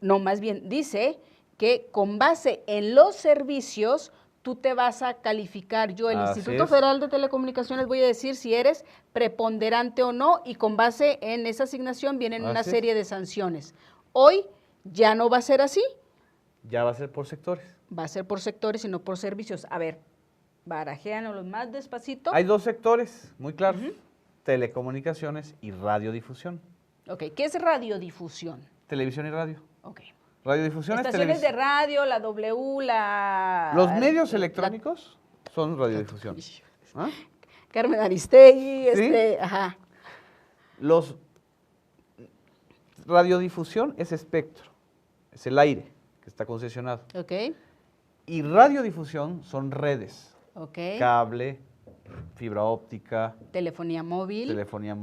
[SPEAKER 1] no, más bien dice que con base en los servicios tú te vas a calificar. Yo, el
[SPEAKER 2] Así
[SPEAKER 1] Instituto
[SPEAKER 2] es.
[SPEAKER 1] Federal de Telecomunicaciones, voy a decir si eres preponderante o no, y con base en esa asignación vienen una
[SPEAKER 2] Así es.
[SPEAKER 1] serie de sanciones. Hoy ya no va a ser así,
[SPEAKER 2] Ya va a ser por sectores.
[SPEAKER 1] va a ser por sectores y no por servicios. A ver, barajéanos más despacito.
[SPEAKER 2] Hay dos sectores muy claros, telecomunicaciones y radiodifusión.
[SPEAKER 1] Ok, ¿qué es radiodifusión?
[SPEAKER 2] Televisión y radio.
[SPEAKER 1] Ok.
[SPEAKER 2] Radiodifusión es
[SPEAKER 1] Estaciones de
[SPEAKER 2] televisión.
[SPEAKER 1] radio, la W, la...
[SPEAKER 2] Los medios
[SPEAKER 1] la-
[SPEAKER 2] electrónicos son radiodifusión. ¿Ah?
[SPEAKER 1] Carmen Aristegui,
[SPEAKER 2] ¿Sí?
[SPEAKER 1] ajá.
[SPEAKER 2] Los radiodifusión es espectro, es el aire que está concesionado.
[SPEAKER 1] Ok.
[SPEAKER 2] Y radiodifusión son redes.
[SPEAKER 1] Ok.
[SPEAKER 2] cable, fibra óptica,
[SPEAKER 1] Telefonía móvil.
[SPEAKER 2] telefonía.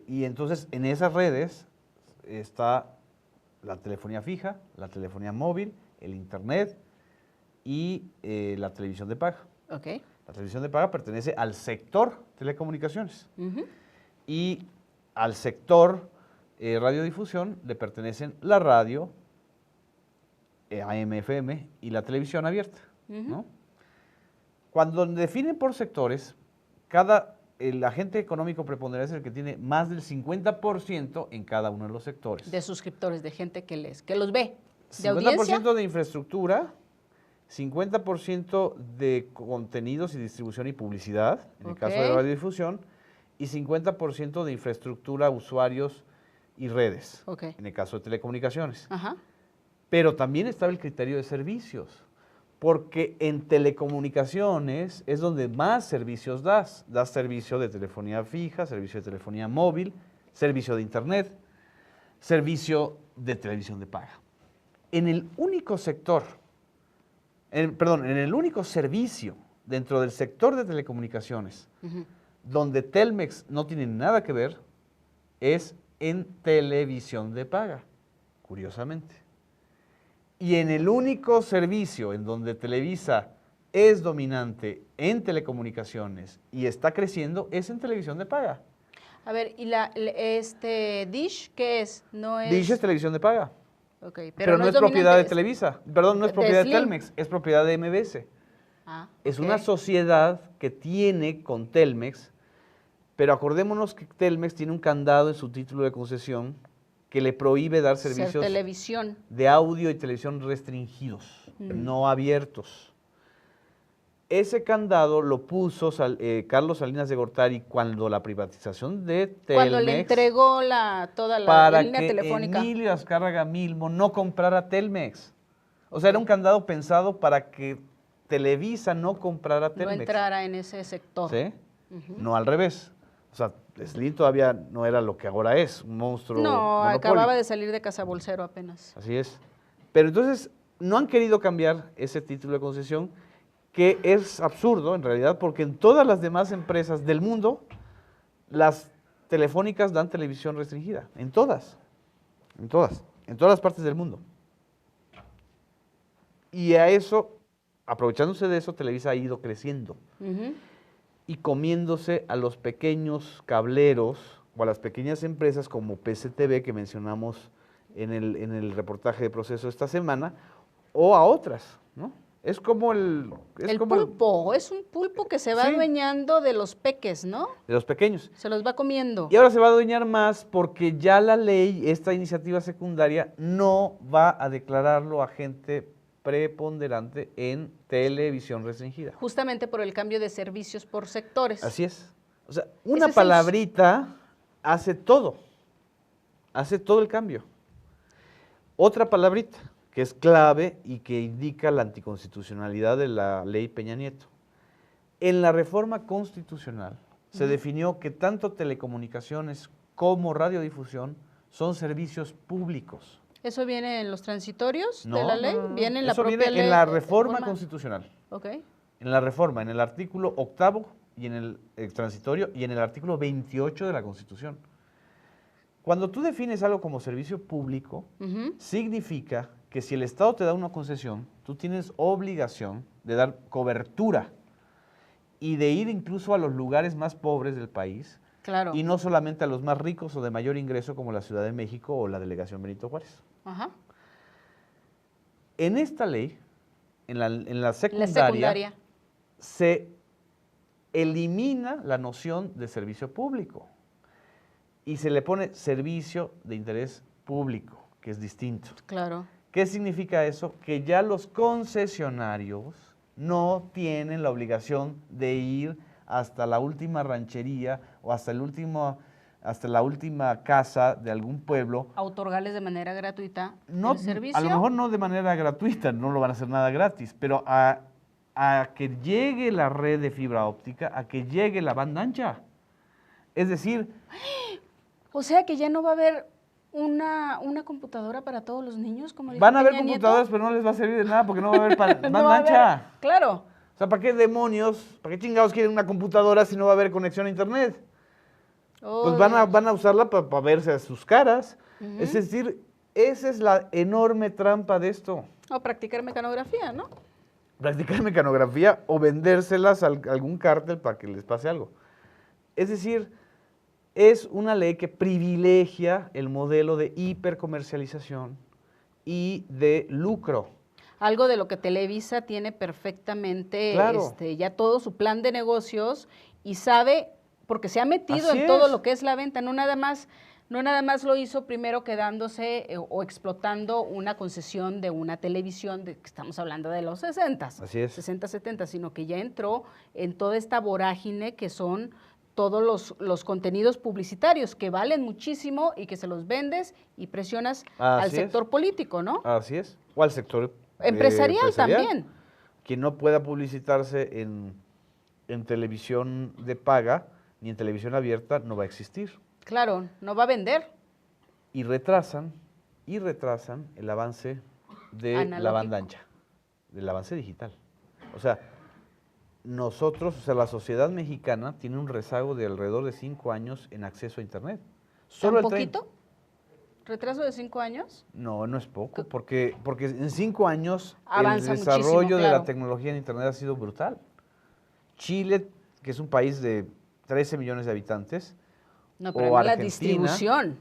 [SPEAKER 2] Y entonces en esas redes está la telefonía fija, la telefonía móvil, el internet y la televisión de paga.
[SPEAKER 1] Ok.
[SPEAKER 2] La televisión de paga pertenece al sector telecomunicaciones
[SPEAKER 1] Ujú.
[SPEAKER 2] y al sector radiodifusión le pertenecen la radio, AM, FM y la televisión abierta, ¿no? Cuando definen por sectores, el agente económico preponderante es el que tiene más del 50% en cada uno de los sectores.
[SPEAKER 1] De suscriptores, de gente que los ve. De
[SPEAKER 2] 50%
[SPEAKER 1] audiencia.
[SPEAKER 2] de infraestructura, 50% de contenidos y distribución y publicidad, en el caso de
[SPEAKER 1] Ok.
[SPEAKER 2] radiodifusión, y 50% de infraestructura, usuarios y redes,
[SPEAKER 1] Ok.
[SPEAKER 2] en el caso de telecomunicaciones.
[SPEAKER 1] Ajá.
[SPEAKER 2] Pero también estaba el criterio de servicios, porque en telecomunicaciones es donde más servicios das. Das servicio de telefonía fija, servicio de telefonía móvil, servicio de internet, servicio de televisión de paga. En el único sector, en el único servicio dentro del sector de telecomunicaciones
[SPEAKER 1] Ujú.
[SPEAKER 2] donde Telmex no tiene nada que ver es en televisión de paga, curiosamente. Y en el único servicio en donde Televisa es dominante en telecomunicaciones y está creciendo es en televisión de paga.
[SPEAKER 1] A ver, ¿y Dish qué es? No es...
[SPEAKER 2] Dish es televisión de paga,
[SPEAKER 1] Ok,
[SPEAKER 2] pero no es propiedad de
[SPEAKER 1] dominante,
[SPEAKER 2] Televisa, perdón, no es
[SPEAKER 1] de
[SPEAKER 2] propiedad de
[SPEAKER 1] Slim.
[SPEAKER 2] Telmex, es propiedad de MBS.
[SPEAKER 1] Ah,
[SPEAKER 2] Es
[SPEAKER 1] ok.
[SPEAKER 2] una sociedad que tiene con Telmex, pero acordémonos que Telmex tiene un candado en su título de concesión que le prohíbe dar
[SPEAKER 1] Ser
[SPEAKER 2] servicios
[SPEAKER 1] televisión.
[SPEAKER 2] de audio y televisión restringidos, no abiertos. Ese candado lo puso Carlos Salinas de Gortari cuando la privatización de Telmex,
[SPEAKER 1] Cuando le entregó toda la
[SPEAKER 2] para
[SPEAKER 1] línea
[SPEAKER 2] que
[SPEAKER 1] telefónica.
[SPEAKER 2] Emilio Azcárraga Milmo no comprara Telmex. O sea, era un candado pensado para que Televisa no comprara
[SPEAKER 1] No
[SPEAKER 2] Telmex.
[SPEAKER 1] entrara en ese sector.
[SPEAKER 2] ¿Sí? No al revés. O sea, Slim todavía no era lo que ahora es, un monstruo
[SPEAKER 1] No,
[SPEAKER 2] monopólico.
[SPEAKER 1] acababa de salir de Casa Bolsero apenas.
[SPEAKER 2] Así es. Pero entonces no han querido cambiar ese título de concesión, que es absurdo en realidad, porque en todas las demás empresas del mundo, las telefónicas dan televisión restringida. En todas. En todas las partes del mundo. Y a eso, aprovechándose de eso, Televisa ha ido creciendo
[SPEAKER 1] Ujú.
[SPEAKER 2] y comiéndose a los pequeños cableros o a las pequeñas empresas como PCTV que mencionamos en el reportaje de proceso esta semana, o a otras, ¿no? Es como
[SPEAKER 1] El pulpo, es un pulpo que se va
[SPEAKER 2] Sí.
[SPEAKER 1] adueñando de los peques, ¿no?
[SPEAKER 2] de los pequeños.
[SPEAKER 1] Se los va comiendo.
[SPEAKER 2] Y ahora se va a adueñar más porque ya la ley, esta iniciativa secundaria, no va a declararlo agente preponderante en televisión restringida.
[SPEAKER 1] Justamente por el cambio de servicios por sectores.
[SPEAKER 2] Así es. O sea, una
[SPEAKER 1] es el-
[SPEAKER 2] palabrita hace todo el cambio. Otra palabrita que es clave y que indica la anticonstitucionalidad de la ley Peña Nieto. En la reforma constitucional se definió que tanto telecomunicaciones como radiodifusión son servicios públicos.
[SPEAKER 1] ¿Eso viene en los transitorios
[SPEAKER 2] No,
[SPEAKER 1] de la
[SPEAKER 2] no,
[SPEAKER 1] ley?
[SPEAKER 2] no, no.
[SPEAKER 1] ¿Viene en la
[SPEAKER 2] Eso
[SPEAKER 1] propia
[SPEAKER 2] viene
[SPEAKER 1] ley?
[SPEAKER 2] en la reforma constitucional.
[SPEAKER 1] Ok.
[SPEAKER 2] En la reforma, en el artículo 8º y en el transitorio y en el artículo 28 de la Constitución. Cuando tú defines algo como servicio público,
[SPEAKER 1] Ujú.
[SPEAKER 2] significa que si el Estado te da una concesión, tú tienes obligación de dar cobertura y de ir incluso a los lugares más pobres del país
[SPEAKER 1] Claro.
[SPEAKER 2] y no solamente a los más ricos o de mayor ingreso como la Ciudad de México o la Delegación Benito Juárez.
[SPEAKER 1] Ajá.
[SPEAKER 2] En esta ley, en la
[SPEAKER 1] La
[SPEAKER 2] secundaria,
[SPEAKER 1] secundaria.
[SPEAKER 2] se elimina la noción de servicio público y se le pone servicio de interés público, que es distinto.
[SPEAKER 1] Claro.
[SPEAKER 2] ¿Qué significa eso? Que ya los concesionarios no tienen la obligación de ir hasta la última ranchería o hasta la última casa de algún pueblo.
[SPEAKER 1] A otorgarles de manera gratuita
[SPEAKER 2] No,
[SPEAKER 1] el servicio.
[SPEAKER 2] a lo mejor no de manera gratuita, no lo van a hacer nada gratis, pero a que llegue la red de fibra óptica, a que llegue la banda ancha. Es decir,
[SPEAKER 1] O sea que ya no va a haber una computadora para todos los niños, como dijo
[SPEAKER 2] van a haber
[SPEAKER 1] Peña Nieto.
[SPEAKER 2] computadoras, pero no les va a servir de nada porque no va a haber
[SPEAKER 1] No
[SPEAKER 2] banda
[SPEAKER 1] va a haber-
[SPEAKER 2] ancha.
[SPEAKER 1] Claro.
[SPEAKER 2] O sea, ¿para qué demonios, para qué chingados quieren una computadora si no va a haber conexión a internet? Pues van a usarla para verse a sus caras. Es decir, esa es la enorme trampa de esto.
[SPEAKER 1] O practicar mecanografía, ¿no?
[SPEAKER 2] Practicar mecanografía o vendérselas a algún cártel para que les pase algo. Es decir, es una ley que privilegia el modelo de hipercomercialización y de lucro.
[SPEAKER 1] Algo de lo que Televisa tiene perfectamente
[SPEAKER 2] Claro.
[SPEAKER 1] ya todo su plan de negocios y sabe, porque se ha metido
[SPEAKER 2] Así
[SPEAKER 1] en todo
[SPEAKER 2] es.
[SPEAKER 1] lo que es la venta, no nada más lo hizo primero quedándose o explotando una concesión de una televisión, que estamos hablando de los 60,
[SPEAKER 2] Así es.
[SPEAKER 1] 60, 70, sino que ya entró en toda esta vorágine que son todos los contenidos publicitarios que valen muchísimo y que se los vendes y presionas al
[SPEAKER 2] Así es.
[SPEAKER 1] sector político, ¿no?
[SPEAKER 2] Así es. O al sector
[SPEAKER 1] Empresarial también.
[SPEAKER 2] Quien no pueda publicitarse en televisión de paga ni en televisión abierta no va a existir.
[SPEAKER 1] Claro, no va a vender.
[SPEAKER 2] Y retrasan el avance de la
[SPEAKER 1] Analógico.
[SPEAKER 2] banda ancha, del avance digital. O sea, nosotros, o sea, la sociedad mexicana tiene un rezago de alrededor de 5 años en acceso a Internet.
[SPEAKER 1] ¿Tan
[SPEAKER 2] el
[SPEAKER 1] poquito? ¿Retraso de 5 años?
[SPEAKER 2] No, no es poco, porque en 5 años
[SPEAKER 1] Avanza
[SPEAKER 2] el desarrollo
[SPEAKER 1] muchísimo,
[SPEAKER 2] de
[SPEAKER 1] claro.
[SPEAKER 2] la tecnología en Internet ha sido brutal. Chile, que es un país de 13 millones de habitantes,
[SPEAKER 1] No, pero
[SPEAKER 2] o
[SPEAKER 1] además la
[SPEAKER 2] Argentina,
[SPEAKER 1] distribución.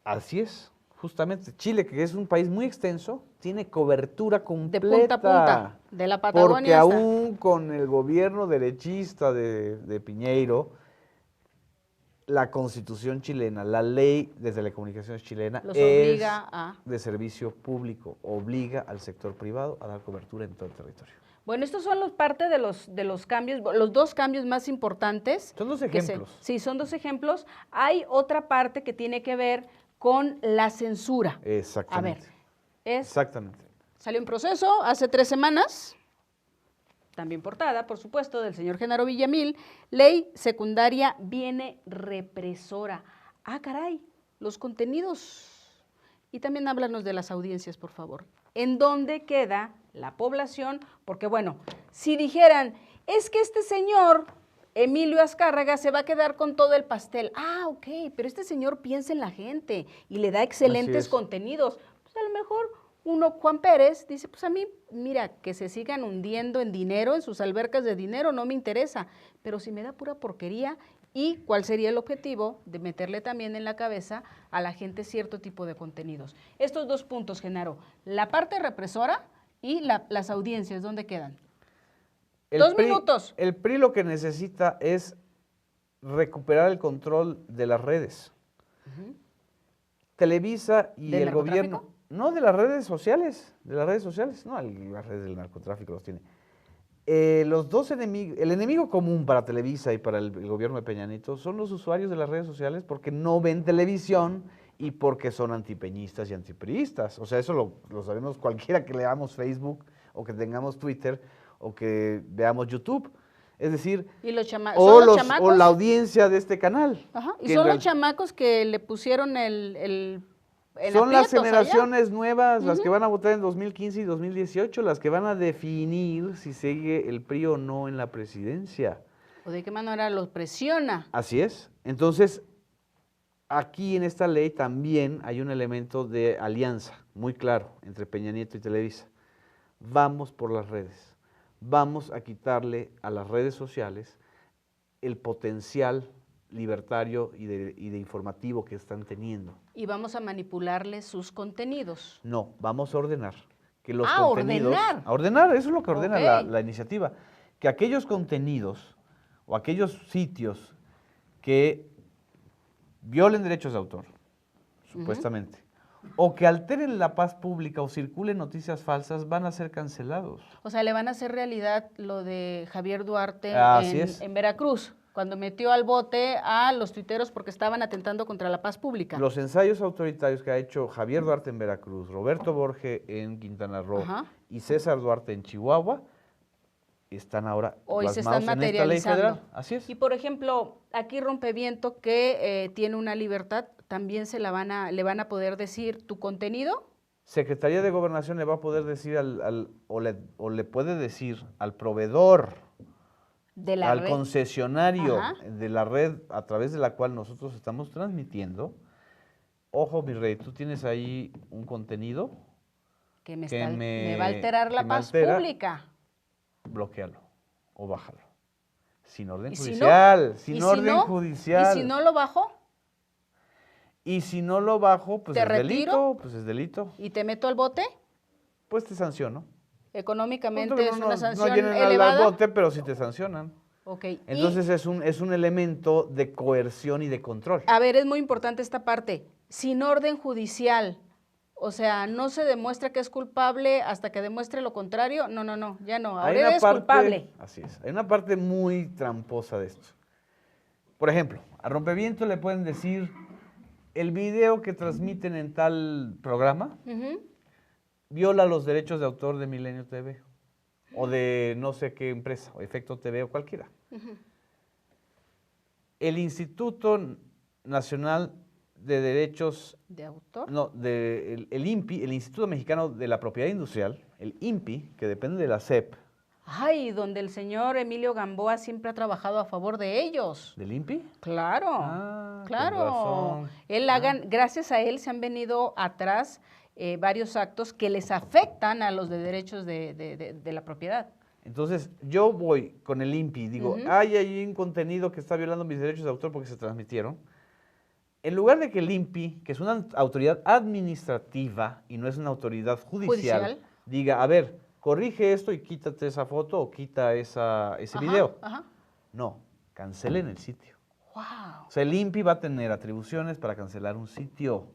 [SPEAKER 2] así es, justamente. Chile, que es un país muy extenso, tiene cobertura
[SPEAKER 1] De
[SPEAKER 2] completa.
[SPEAKER 1] punta a punta, de la
[SPEAKER 2] Porque
[SPEAKER 1] Patagonia hasta...
[SPEAKER 2] aún con el gobierno derechista de Piñeiro, la constitución chilena, la ley de telecomunicaciones chilena
[SPEAKER 1] Los
[SPEAKER 2] es
[SPEAKER 1] obliga a...
[SPEAKER 2] de servicio público, obliga al sector privado a dar cobertura en todo el territorio.
[SPEAKER 1] Bueno, estos son parte de los cambios, los dos cambios más importantes.
[SPEAKER 2] Son dos
[SPEAKER 1] que
[SPEAKER 2] ejemplos.
[SPEAKER 1] Sí, son dos ejemplos. Hay otra parte que tiene que ver con la censura.
[SPEAKER 2] Exactamente.
[SPEAKER 1] A ver,
[SPEAKER 2] Exactamente.
[SPEAKER 1] salió un proceso hace 3 semanas, también portada, por supuesto, del señor Genaro Villamil, ley secundaria viene represora. Ah, caray, los contenidos. Y también háblanos de las audiencias, por favor. ¿En dónde queda la población? Porque bueno, si dijeran, es que este señor, Emilio Azcárraga, se va a quedar con todo el pastel. Ah, ok, pero este señor piensa en la gente y le da excelentes contenidos. Pues a lo mejor uno, Juan Pérez, dice, pues a mí, mira, que se sigan hundiendo en dinero, en sus albercas de dinero, no me interesa. Pero si me da pura porquería, ¿y cuál sería el objetivo de meterle también en la cabeza a la gente cierto tipo de contenidos? Estos dos puntos, Genaro, la parte represora y las audiencias, ¿dónde quedan? 2 minutos.
[SPEAKER 2] El PRI lo que necesita es recuperar el control de las redes. Televisa y
[SPEAKER 1] ¿Del
[SPEAKER 2] el gobierno.
[SPEAKER 1] narcotráfico?
[SPEAKER 2] No, de las redes sociales. De las redes sociales. No, las redes del narcotráfico los tiene. Los dos enemigos, el enemigo común para Televisa y para el gobierno de Peña Nieto son los usuarios de las redes sociales porque no ven televisión y porque son antipeñistas y antipriistas. O sea, eso lo sabemos cualquiera que leamos Facebook o que tengamos Twitter o que veamos YouTube. Es decir,
[SPEAKER 1] ¿Y los
[SPEAKER 2] o
[SPEAKER 1] chamacos?
[SPEAKER 2] la audiencia de este canal.
[SPEAKER 1] Ajá, y
[SPEAKER 2] que
[SPEAKER 1] son
[SPEAKER 2] en
[SPEAKER 1] los chamacos que le pusieron en
[SPEAKER 2] son las
[SPEAKER 1] aprietos allá.
[SPEAKER 2] generaciones nuevas, las que van a votar en 2015 y 2018, las que van a definir si sigue el PRI o no en la presidencia.
[SPEAKER 1] ¿O de qué manera los presiona?
[SPEAKER 2] Así es. Entonces, aquí en esta ley también hay un elemento de alianza muy claro entre Peña Nieto y Televisa. Vamos por las redes. Vamos a quitarle a las redes sociales el potencial libertario y de informativo que están teniendo.
[SPEAKER 1] Y vamos a manipularle sus contenidos.
[SPEAKER 2] No, vamos a ordenar que los
[SPEAKER 1] Ah,
[SPEAKER 2] contenidos...
[SPEAKER 1] ordenar.
[SPEAKER 2] A ordenar, eso es lo que ordena
[SPEAKER 1] Ok.
[SPEAKER 2] la iniciativa. Que aquellos contenidos o aquellos sitios que violen derechos de autor, supuestamente, o que alteren la paz pública o circulen noticias falsas, van a ser cancelados.
[SPEAKER 1] O sea, le van a hacer realidad lo de Javier Duarte
[SPEAKER 2] Así es.
[SPEAKER 1] en Veracruz, cuando metió al bote a los tuiteros porque estaban atentando contra la paz pública.
[SPEAKER 2] Los ensayos autoritarios que ha hecho Javier Duarte en Veracruz, Roberto Borge en Quintana Roo
[SPEAKER 1] Ajá.
[SPEAKER 2] y César Duarte en Chihuahua, están ahora
[SPEAKER 1] Hoy se
[SPEAKER 2] plasmados
[SPEAKER 1] están
[SPEAKER 2] en esta ley
[SPEAKER 1] materializando.
[SPEAKER 2] federal. Así es.
[SPEAKER 1] Y por ejemplo, aquí Rompeviento, que tiene una libertad, también le van a poder decir tu contenido
[SPEAKER 2] Secretaría de Gobernación le va a poder decir o le puede decir al proveedor,
[SPEAKER 1] De la
[SPEAKER 2] al
[SPEAKER 1] red.
[SPEAKER 2] concesionario
[SPEAKER 1] Ajá.
[SPEAKER 2] de la red a través de la cual nosotros estamos transmitiendo, ojo, mi rey, tú tienes ahí un contenido
[SPEAKER 1] Que me,
[SPEAKER 2] que
[SPEAKER 1] me va a alterar
[SPEAKER 2] que
[SPEAKER 1] la
[SPEAKER 2] me
[SPEAKER 1] paz
[SPEAKER 2] altera,
[SPEAKER 1] pública.
[SPEAKER 2] bloquéalo o bájalo. Sin orden
[SPEAKER 1] ¿Y si no?
[SPEAKER 2] judicial,
[SPEAKER 1] ¿Y
[SPEAKER 2] sin
[SPEAKER 1] si
[SPEAKER 2] orden
[SPEAKER 1] no?
[SPEAKER 2] judicial.
[SPEAKER 1] ¿Y si no lo bajo?
[SPEAKER 2] Y si no lo bajo, pues
[SPEAKER 1] ¿Te
[SPEAKER 2] es
[SPEAKER 1] retiro?
[SPEAKER 2] delito, pues es delito.
[SPEAKER 1] ¿Y te meto al bote?
[SPEAKER 2] Pues te sanciono.
[SPEAKER 1] Económicamente
[SPEAKER 2] Punto que
[SPEAKER 1] es una
[SPEAKER 2] no
[SPEAKER 1] sanción
[SPEAKER 2] llenen al
[SPEAKER 1] elevada.
[SPEAKER 2] bote, pero sí te sancionan.
[SPEAKER 1] Ok.
[SPEAKER 2] Entonces es un elemento de coerción y de control.
[SPEAKER 1] A ver, es muy importante esta parte. Sin orden judicial, o sea, no se demuestra que es culpable hasta que demuestre lo contrario. No, no, no, ya no.
[SPEAKER 2] Hay
[SPEAKER 1] Ahora
[SPEAKER 2] una
[SPEAKER 1] eres
[SPEAKER 2] parte,
[SPEAKER 1] culpable.
[SPEAKER 2] así es, hay una parte muy tramposa de esto. Por ejemplo, a Rompeviento le pueden decir, el video que transmiten en tal programa
[SPEAKER 1] Ujú.
[SPEAKER 2] viola los derechos de autor de Milenio TV o de no sé qué empresa, o Efecto TV o cualquiera. El Instituto Nacional de Derechos,
[SPEAKER 1] ¿De autor?
[SPEAKER 2] no, el INPI, el Instituto Mexicano de la Propiedad Industrial, el INPI, que depende de la SEP.
[SPEAKER 1] Ay, donde el señor Emilio Gamboa siempre ha trabajado a favor de ellos.
[SPEAKER 2] ¿Del INPI?
[SPEAKER 1] Claro,
[SPEAKER 2] Ah, con
[SPEAKER 1] claro.
[SPEAKER 2] razón.
[SPEAKER 1] Gracias a él se han venido atrás varios actos que les afectan a los de derechos de la propiedad.
[SPEAKER 2] Entonces, yo voy con el INPI y digo, hay ahí un contenido que está violando mis derechos de autor porque se transmitieron. En lugar de que el INPI, que es una autoridad administrativa y no es una autoridad judicial, diga, a ver, corrige esto y quítate esa foto o quita ese video.
[SPEAKER 1] Ajá.
[SPEAKER 2] No, cancelen el sitio.
[SPEAKER 1] Wow.
[SPEAKER 2] O sea, el INPI va a tener atribuciones para cancelar un sitio,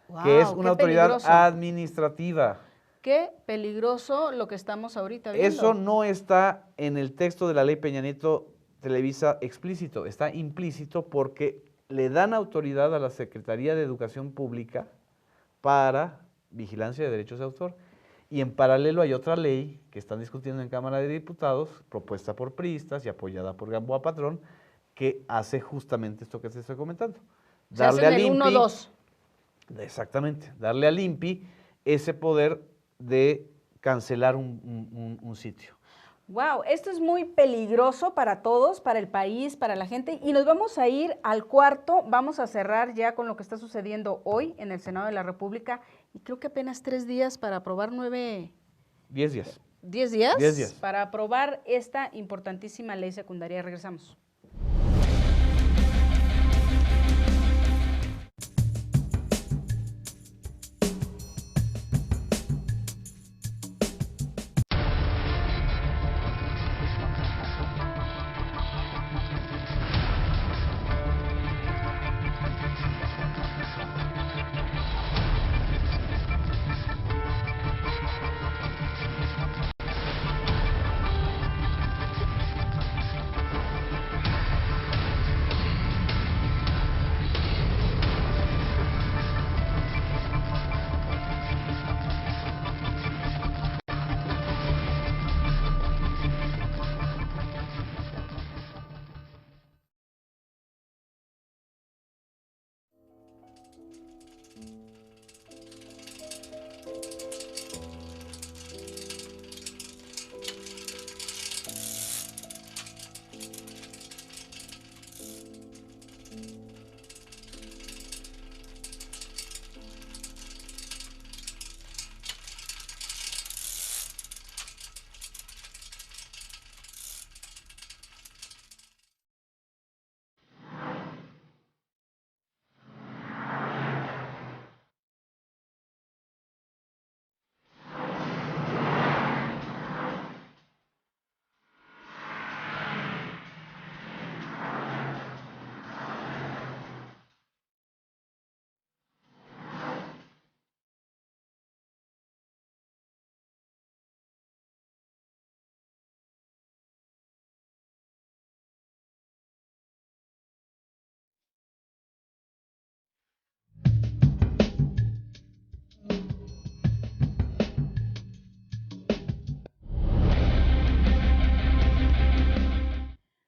[SPEAKER 1] Wow,
[SPEAKER 2] que es una
[SPEAKER 1] qué
[SPEAKER 2] autoridad
[SPEAKER 1] peligroso.
[SPEAKER 2] administrativa.
[SPEAKER 1] Qué peligroso lo que estamos ahorita viendo.
[SPEAKER 2] Eso no está en el texto de la ley Peña Nieto Televisa explícito, está implícito porque le dan autoridad a la Secretaría de Educación Pública para vigilancia de derechos de autor. Y en paralelo hay otra ley que están discutiendo en Cámara de Diputados, propuesta por priistas y apoyada por Gamboa Patrón, que hace justamente esto que te estoy comentando.
[SPEAKER 1] Se hacen el 1-2.
[SPEAKER 2] Exactamente, darle al INPI ese poder de cancelar un sitio.
[SPEAKER 1] Wow, esto es muy peligroso para todos, para el país, para la gente. Y nos vamos a ir al cuarto, vamos a cerrar ya con lo que está sucediendo hoy en el Senado de la República. Y creo que apenas 3 días para aprobar
[SPEAKER 2] 10 días.
[SPEAKER 1] 10 días.
[SPEAKER 2] 10 días.
[SPEAKER 1] Para aprobar esta importantísima ley secundaria. Regresamos.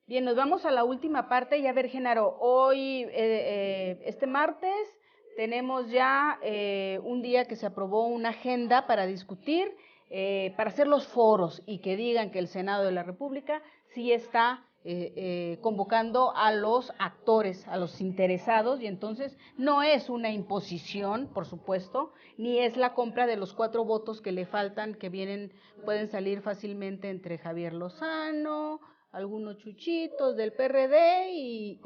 [SPEAKER 1] Bien, nos vamos a la última parte y a ver, Genaro, hoy, este martes, tenemos ya un día que se aprobó una agenda para discutir, para hacer los foros y que digan que el Senado de la República sí está convocando a los actores, a los interesados, y entonces no es una imposición, por supuesto, ni es la compra de los 4 votos que le faltan, que pueden salir fácilmente entre Javier Lozano, algunos chuchitos del PRD y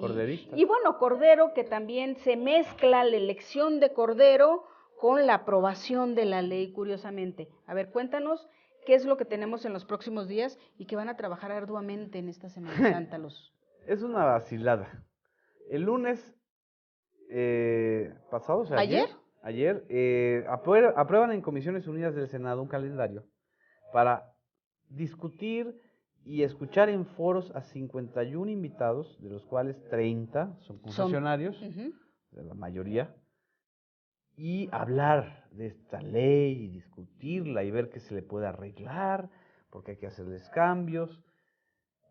[SPEAKER 1] bueno, Cordero, que también se mezcla la elección de Cordero con la aprobación de la ley, curiosamente. A ver, cuéntanos qué es lo que tenemos en los próximos días y que van a trabajar arduamente en esta Semana Santa los...
[SPEAKER 2] Es una vacilada. El lunes pasado, o sea, ayer aprueban en Comisiones Unidas del Senado un calendario para discutir y escuchar en foros a 51 invitados, de los cuales 30 son concesionarios, de la mayoría, y hablar de esta ley y discutirla y ver qué se le puede arreglar, porque hay que hacerles cambios.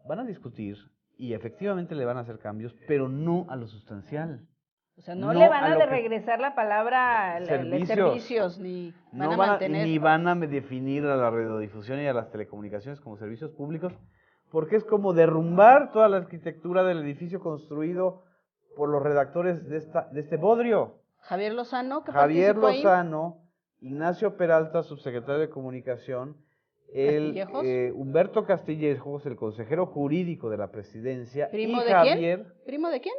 [SPEAKER 2] Van a discutir y efectivamente le van a hacer cambios, pero no a lo sustancial.
[SPEAKER 1] O sea, no le van a regresar la palabra servicios, ni van a mantener.
[SPEAKER 2] Ni van a definir a la radiodifusión y a las telecomunicaciones como servicios públicos, porque es como derrumbar toda la arquitectura del edificio construido por los redactores de este bodrio.
[SPEAKER 1] Javier Lozano, que
[SPEAKER 2] Javier
[SPEAKER 1] participó
[SPEAKER 2] Lozano, Ignacio Peralta, subsecretario de Comunicación, Humberto Castillejos, el consejero jurídico de la presidencia,
[SPEAKER 1] ¿Primo
[SPEAKER 2] y
[SPEAKER 1] de
[SPEAKER 2] Javier,
[SPEAKER 1] quién? ¿Primo de quién?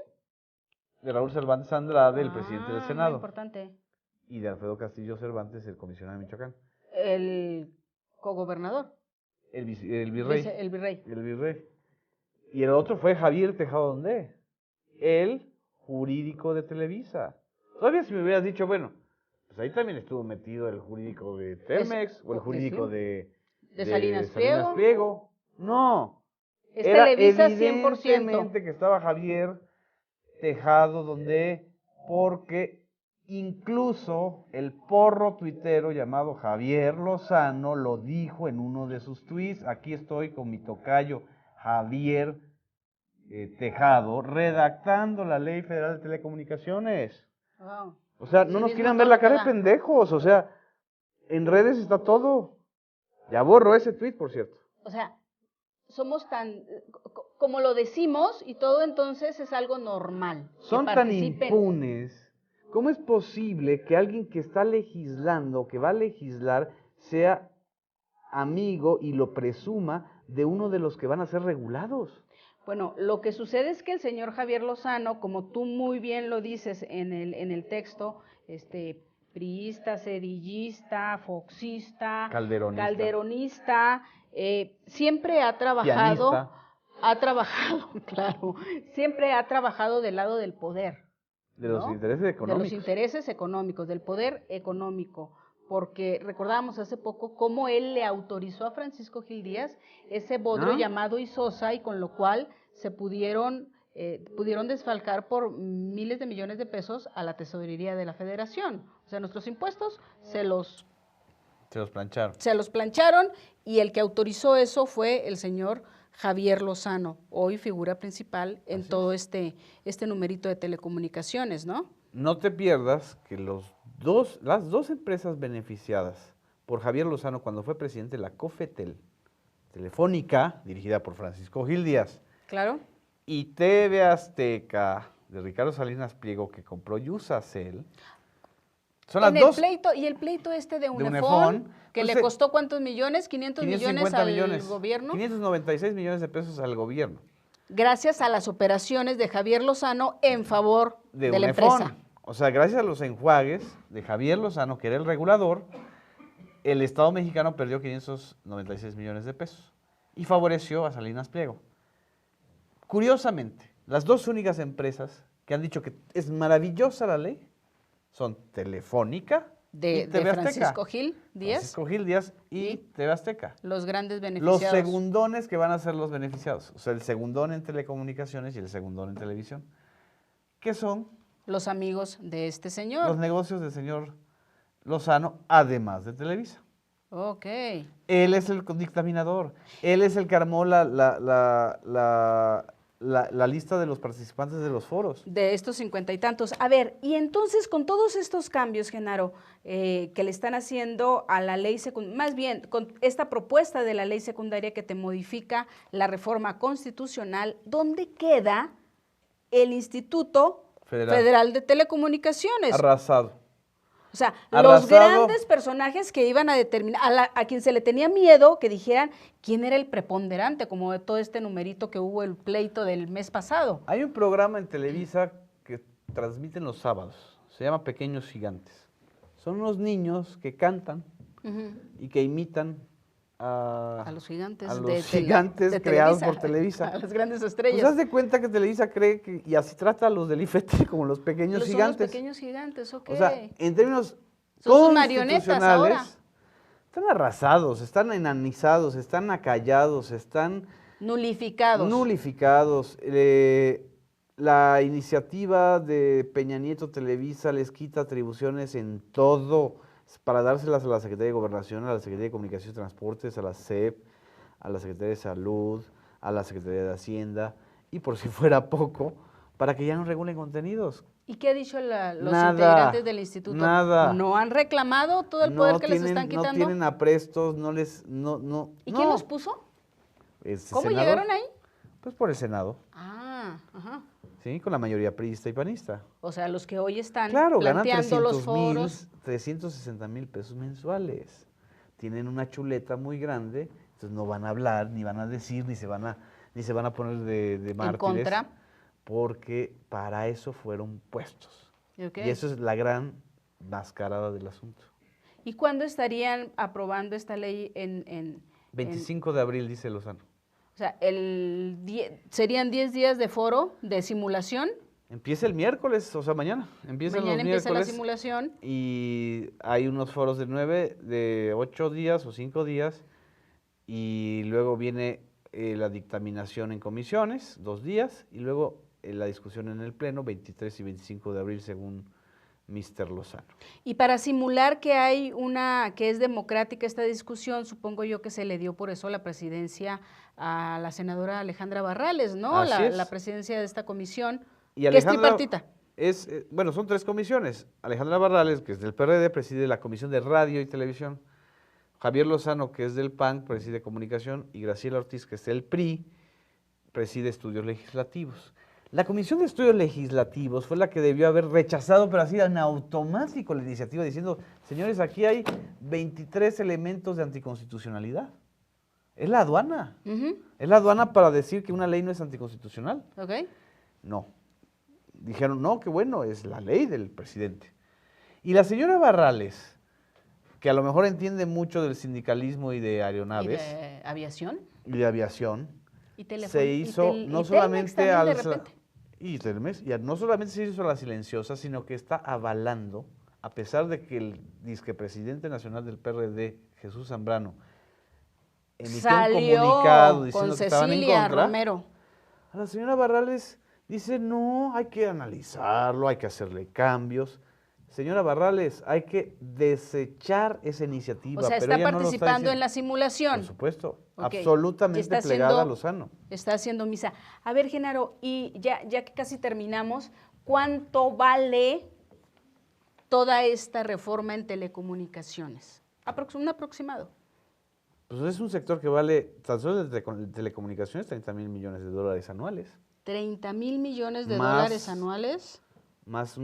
[SPEAKER 2] De Raúl Cervantes Andrade, el presidente del Senado.
[SPEAKER 1] Muy importante.
[SPEAKER 2] Y de Alfredo Castillo Cervantes, el comisionado de Michoacán.
[SPEAKER 1] El cogobernador.
[SPEAKER 2] El virrey.
[SPEAKER 1] El virrey.
[SPEAKER 2] El virrey. Y el otro fue Javier Tejado Ondé, el jurídico de Televisa. Todavía si me hubieras dicho, bueno, pues ahí también estuvo metido el jurídico de Telmex o el jurídico de
[SPEAKER 1] Salinas
[SPEAKER 2] Pliego. No.
[SPEAKER 1] Es
[SPEAKER 2] Era
[SPEAKER 1] Televisa 100%.
[SPEAKER 2] Evidentemente que estaba Javier Tejado Ondé, porque incluso el porro tuitero llamado Javier Lozano lo dijo en uno de sus tweets. Aquí estoy con mi tocayo Javier Tejado redactando la Ley Federal de Telecomunicaciones.
[SPEAKER 1] Wow.
[SPEAKER 2] O sea, no nos quieran ver la cara de pendejos. O sea, en redes está todo. Ya borro ese tweet, por cierto.
[SPEAKER 1] O sea, somos tan, como lo decimos y todo, entonces es algo normal.
[SPEAKER 2] Son tan impunes. ¿Cómo es posible que alguien que está legislando, que va a legislar, sea amigo y lo presuma de uno de los que van a ser regulados?
[SPEAKER 1] Bueno, lo que sucede es que el señor Javier Lozano, como tú muy bien lo dices en el texto, priista, cedillista, foxista, calderonista, siempre ha trabajado,
[SPEAKER 2] pianista.
[SPEAKER 1] Claro, siempre ha trabajado del lado del poder.
[SPEAKER 2] De los intereses económicos.
[SPEAKER 1] De los intereses económicos, del poder económico. Porque recordábamos hace poco cómo él le autorizó a Francisco Gil Díaz ese bodrio llamado Isosa, y con lo cual se pudieron desfalcar por miles de millones de pesos a la tesorería de la Federación. O sea, nuestros impuestos se los
[SPEAKER 2] plancharon.
[SPEAKER 1] Se los plancharon, y el que autorizó eso fue el señor Javier Lozano, hoy figura principal en todo este numerito de telecomunicaciones, ¿no?
[SPEAKER 2] No te pierdas que las dos empresas beneficiadas por Javier Lozano cuando fue presidente, la Cofetel, Telefónica, dirigida por Francisco Gil Díaz.
[SPEAKER 1] Claro.
[SPEAKER 2] Y TV Azteca, de Ricardo Salinas Pliego, que compró Yusacel. Son las dos.
[SPEAKER 1] Y el pleito de Unefón, que le costó ¿cuántos millones? 500 millones al gobierno.
[SPEAKER 2] 596 millones de pesos al gobierno.
[SPEAKER 1] Gracias a las operaciones de Javier Lozano en favor de la empresa.
[SPEAKER 2] O sea, gracias a los enjuagues de Javier Lozano, que era el regulador, el Estado mexicano perdió 596 millones de pesos y favoreció a Salinas Pliego. Curiosamente, las dos únicas empresas que han dicho que es maravillosa la ley son Telefónica y TV Azteca.
[SPEAKER 1] Francisco Gil Díaz.
[SPEAKER 2] Francisco Gil Díaz y TV Azteca.
[SPEAKER 1] Los grandes beneficiados.
[SPEAKER 2] Los segundones que van a ser los beneficiados. O sea, el segundón en telecomunicaciones y el segundón en televisión. ¿Qué son?
[SPEAKER 1] Los amigos de este señor.
[SPEAKER 2] Los negocios del señor Lozano, además de Televisa.
[SPEAKER 1] Ok.
[SPEAKER 2] Él es el dictaminador. Él es el que armó la la lista de los participantes de los foros.
[SPEAKER 1] De estos 50 y tantos. A ver, y entonces con todos estos cambios, Genaro, que le están haciendo a la ley secundaria, más bien con esta propuesta de la ley secundaria que te modifica la reforma constitucional, ¿dónde queda el Instituto Federal de Telecomunicaciones?
[SPEAKER 2] Arrasado.
[SPEAKER 1] O sea,
[SPEAKER 2] Arrasado.
[SPEAKER 1] Los grandes personajes que iban a determinar, a quien se le tenía miedo que dijeran quién era el preponderante, como de todo este numerito que hubo el pleito del mes pasado.
[SPEAKER 2] Hay un programa en Televisa que transmiten los sábados, se llama Pequeños Gigantes. Son unos niños que cantan y que imitan
[SPEAKER 1] a los gigantes,
[SPEAKER 2] de creados por Televisa.
[SPEAKER 1] A las grandes estrellas.
[SPEAKER 2] Pues haz de cuenta que Televisa cree que, y así trata a los del IFETEL como los pequeños gigantes.
[SPEAKER 1] Son los pequeños gigantes, ok.
[SPEAKER 2] O sea, en términos
[SPEAKER 1] son sus marionetas ahora.
[SPEAKER 2] Están arrasados, están enanizados, están acallados, están
[SPEAKER 1] nulificados.
[SPEAKER 2] La iniciativa de Peña Nieto Televisa les quita atribuciones en todo, para dárselas a la Secretaría de Gobernación, a la Secretaría de Comunicaciones y Transportes, a la SEP, a la Secretaría de Salud, a la Secretaría de Hacienda, y por si fuera poco, para que ya no regulen contenidos.
[SPEAKER 1] ¿Y qué ha dicho los integrantes del instituto?
[SPEAKER 2] Nada.
[SPEAKER 1] ¿No han reclamado todo el poder que les están quitando?
[SPEAKER 2] No tienen aprestos,
[SPEAKER 1] ¿Y quién los puso? ¿Cómo llegaron ahí?
[SPEAKER 2] Pues por el Senado.
[SPEAKER 1] Ajá.
[SPEAKER 2] Sí, con la mayoría priista y panista.
[SPEAKER 1] O sea, los que hoy están
[SPEAKER 2] ganan
[SPEAKER 1] planteando los foros.
[SPEAKER 2] 360,000 pesos mensuales. Tienen una chuleta muy grande, entonces no van a hablar, ni van a decir, ni se van a poner de mártires.
[SPEAKER 1] En contra.
[SPEAKER 2] Porque para eso fueron puestos.
[SPEAKER 1] Okay.
[SPEAKER 2] Y eso es la gran mascarada del asunto.
[SPEAKER 1] ¿Y cuándo estarían aprobando esta ley
[SPEAKER 2] 25 de abril, dice Lozano.
[SPEAKER 1] O sea, ¿serían 10 días de foro, de simulación?
[SPEAKER 2] Empieza el miércoles, o sea, mañana.
[SPEAKER 1] Mañana empieza la simulación.
[SPEAKER 2] Y hay unos foros de 8 días o 5 días. Y luego viene la dictaminación en comisiones, 2 días. Y luego la discusión en el Pleno, 23 y 25 de abril, según Mr. Lozano.
[SPEAKER 1] Y para simular que hay que es democrática esta discusión, supongo yo que se le dio por eso la presidencia a la senadora Alejandra Barrales, ¿no? La presidencia de esta comisión,
[SPEAKER 2] y
[SPEAKER 1] que es tripartita.
[SPEAKER 2] Bueno, son 3 comisiones. Alejandra Barrales, que es del PRD, preside la Comisión de Radio y Televisión. Javier Lozano, que es del PAN, preside Comunicación. Y Graciela Ortiz, que es del PRI, preside Estudios Legislativos. La Comisión de Estudios Legislativos fue la que debió haber rechazado, pero así en automático, la iniciativa, diciendo, señores, aquí hay 23 elementos de anticonstitucionalidad. Es la aduana. Es la aduana para decir que una ley no es anticonstitucional.
[SPEAKER 1] Ok.
[SPEAKER 2] No. Dijeron, no, qué bueno, es la ley del presidente. Y la señora Barrales, que a lo mejor entiende mucho del sindicalismo y de aeronaves.
[SPEAKER 1] ¿Y de aviación?
[SPEAKER 2] Y de aviación.
[SPEAKER 1] Y teléfono.
[SPEAKER 2] Se hizo no solamente no solamente se hizo la silenciosa, sino que está avalando, a pesar de que el disquepresidente nacional del PRD, Jesús Zambrano, emitió un comunicado diciendo que estaban en contra.
[SPEAKER 1] Romero.
[SPEAKER 2] A la señora Barrales dice, no, hay que analizarlo, hay que hacerle cambios. Señora Barrales, hay que desechar esa iniciativa.
[SPEAKER 1] O sea,
[SPEAKER 2] pero
[SPEAKER 1] está participando en la simulación.
[SPEAKER 2] Por supuesto,
[SPEAKER 1] okay.
[SPEAKER 2] Absolutamente plegada a Lozano.
[SPEAKER 1] Está haciendo misa. A ver, Genaro, y ya que casi terminamos, ¿cuánto vale toda esta reforma en telecomunicaciones? Un aproximado.
[SPEAKER 2] Pues es un sector que vale, tan solo de telecomunicaciones, 30,000 millones de dólares anuales.
[SPEAKER 1] 30,000 millones de dólares anuales.
[SPEAKER 2] Más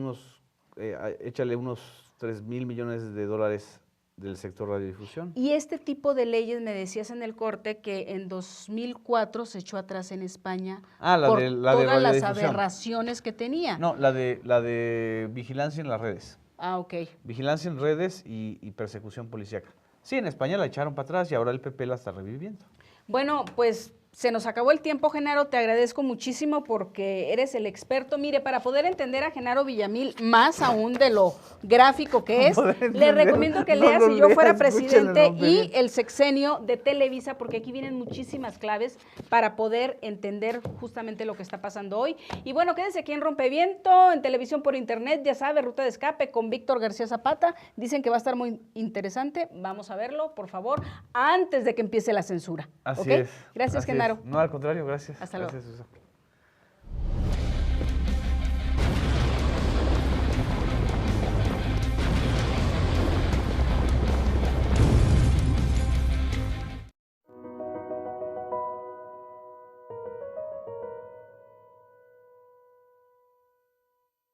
[SPEAKER 2] échale unos 3,000 millones de dólares del sector radiodifusión.
[SPEAKER 1] Y este tipo de leyes, me decías en el corte, que en 2004 se echó atrás en España por todas las aberraciones que tenía.
[SPEAKER 2] No, la de vigilancia en las redes.
[SPEAKER 1] Ah, ok.
[SPEAKER 2] Vigilancia en redes y persecución policíaca. Sí, en España la echaron para atrás y ahora el PP la está reviviendo.
[SPEAKER 1] Bueno, pues se nos acabó el tiempo, Genaro, te agradezco muchísimo porque eres el experto. Mire, para poder entender a Genaro Villamil más aún de lo gráfico que es, le recomiendo que lea Si yo fuera presidente y el sexenio de Televisa, porque aquí vienen muchísimas claves para poder entender justamente lo que está pasando hoy. Y bueno, quédese aquí en Rompeviento, en televisión por internet, ya sabe, Ruta de Escape con Víctor García Zapata. Dicen que va a estar muy interesante, vamos a verlo, por favor, antes de que empiece la censura.
[SPEAKER 2] Así
[SPEAKER 1] ¿Okay?
[SPEAKER 2] es.
[SPEAKER 1] Gracias, Genaro.
[SPEAKER 2] No, al contrario, gracias.
[SPEAKER 1] Hasta luego.
[SPEAKER 2] Gracias, Susana.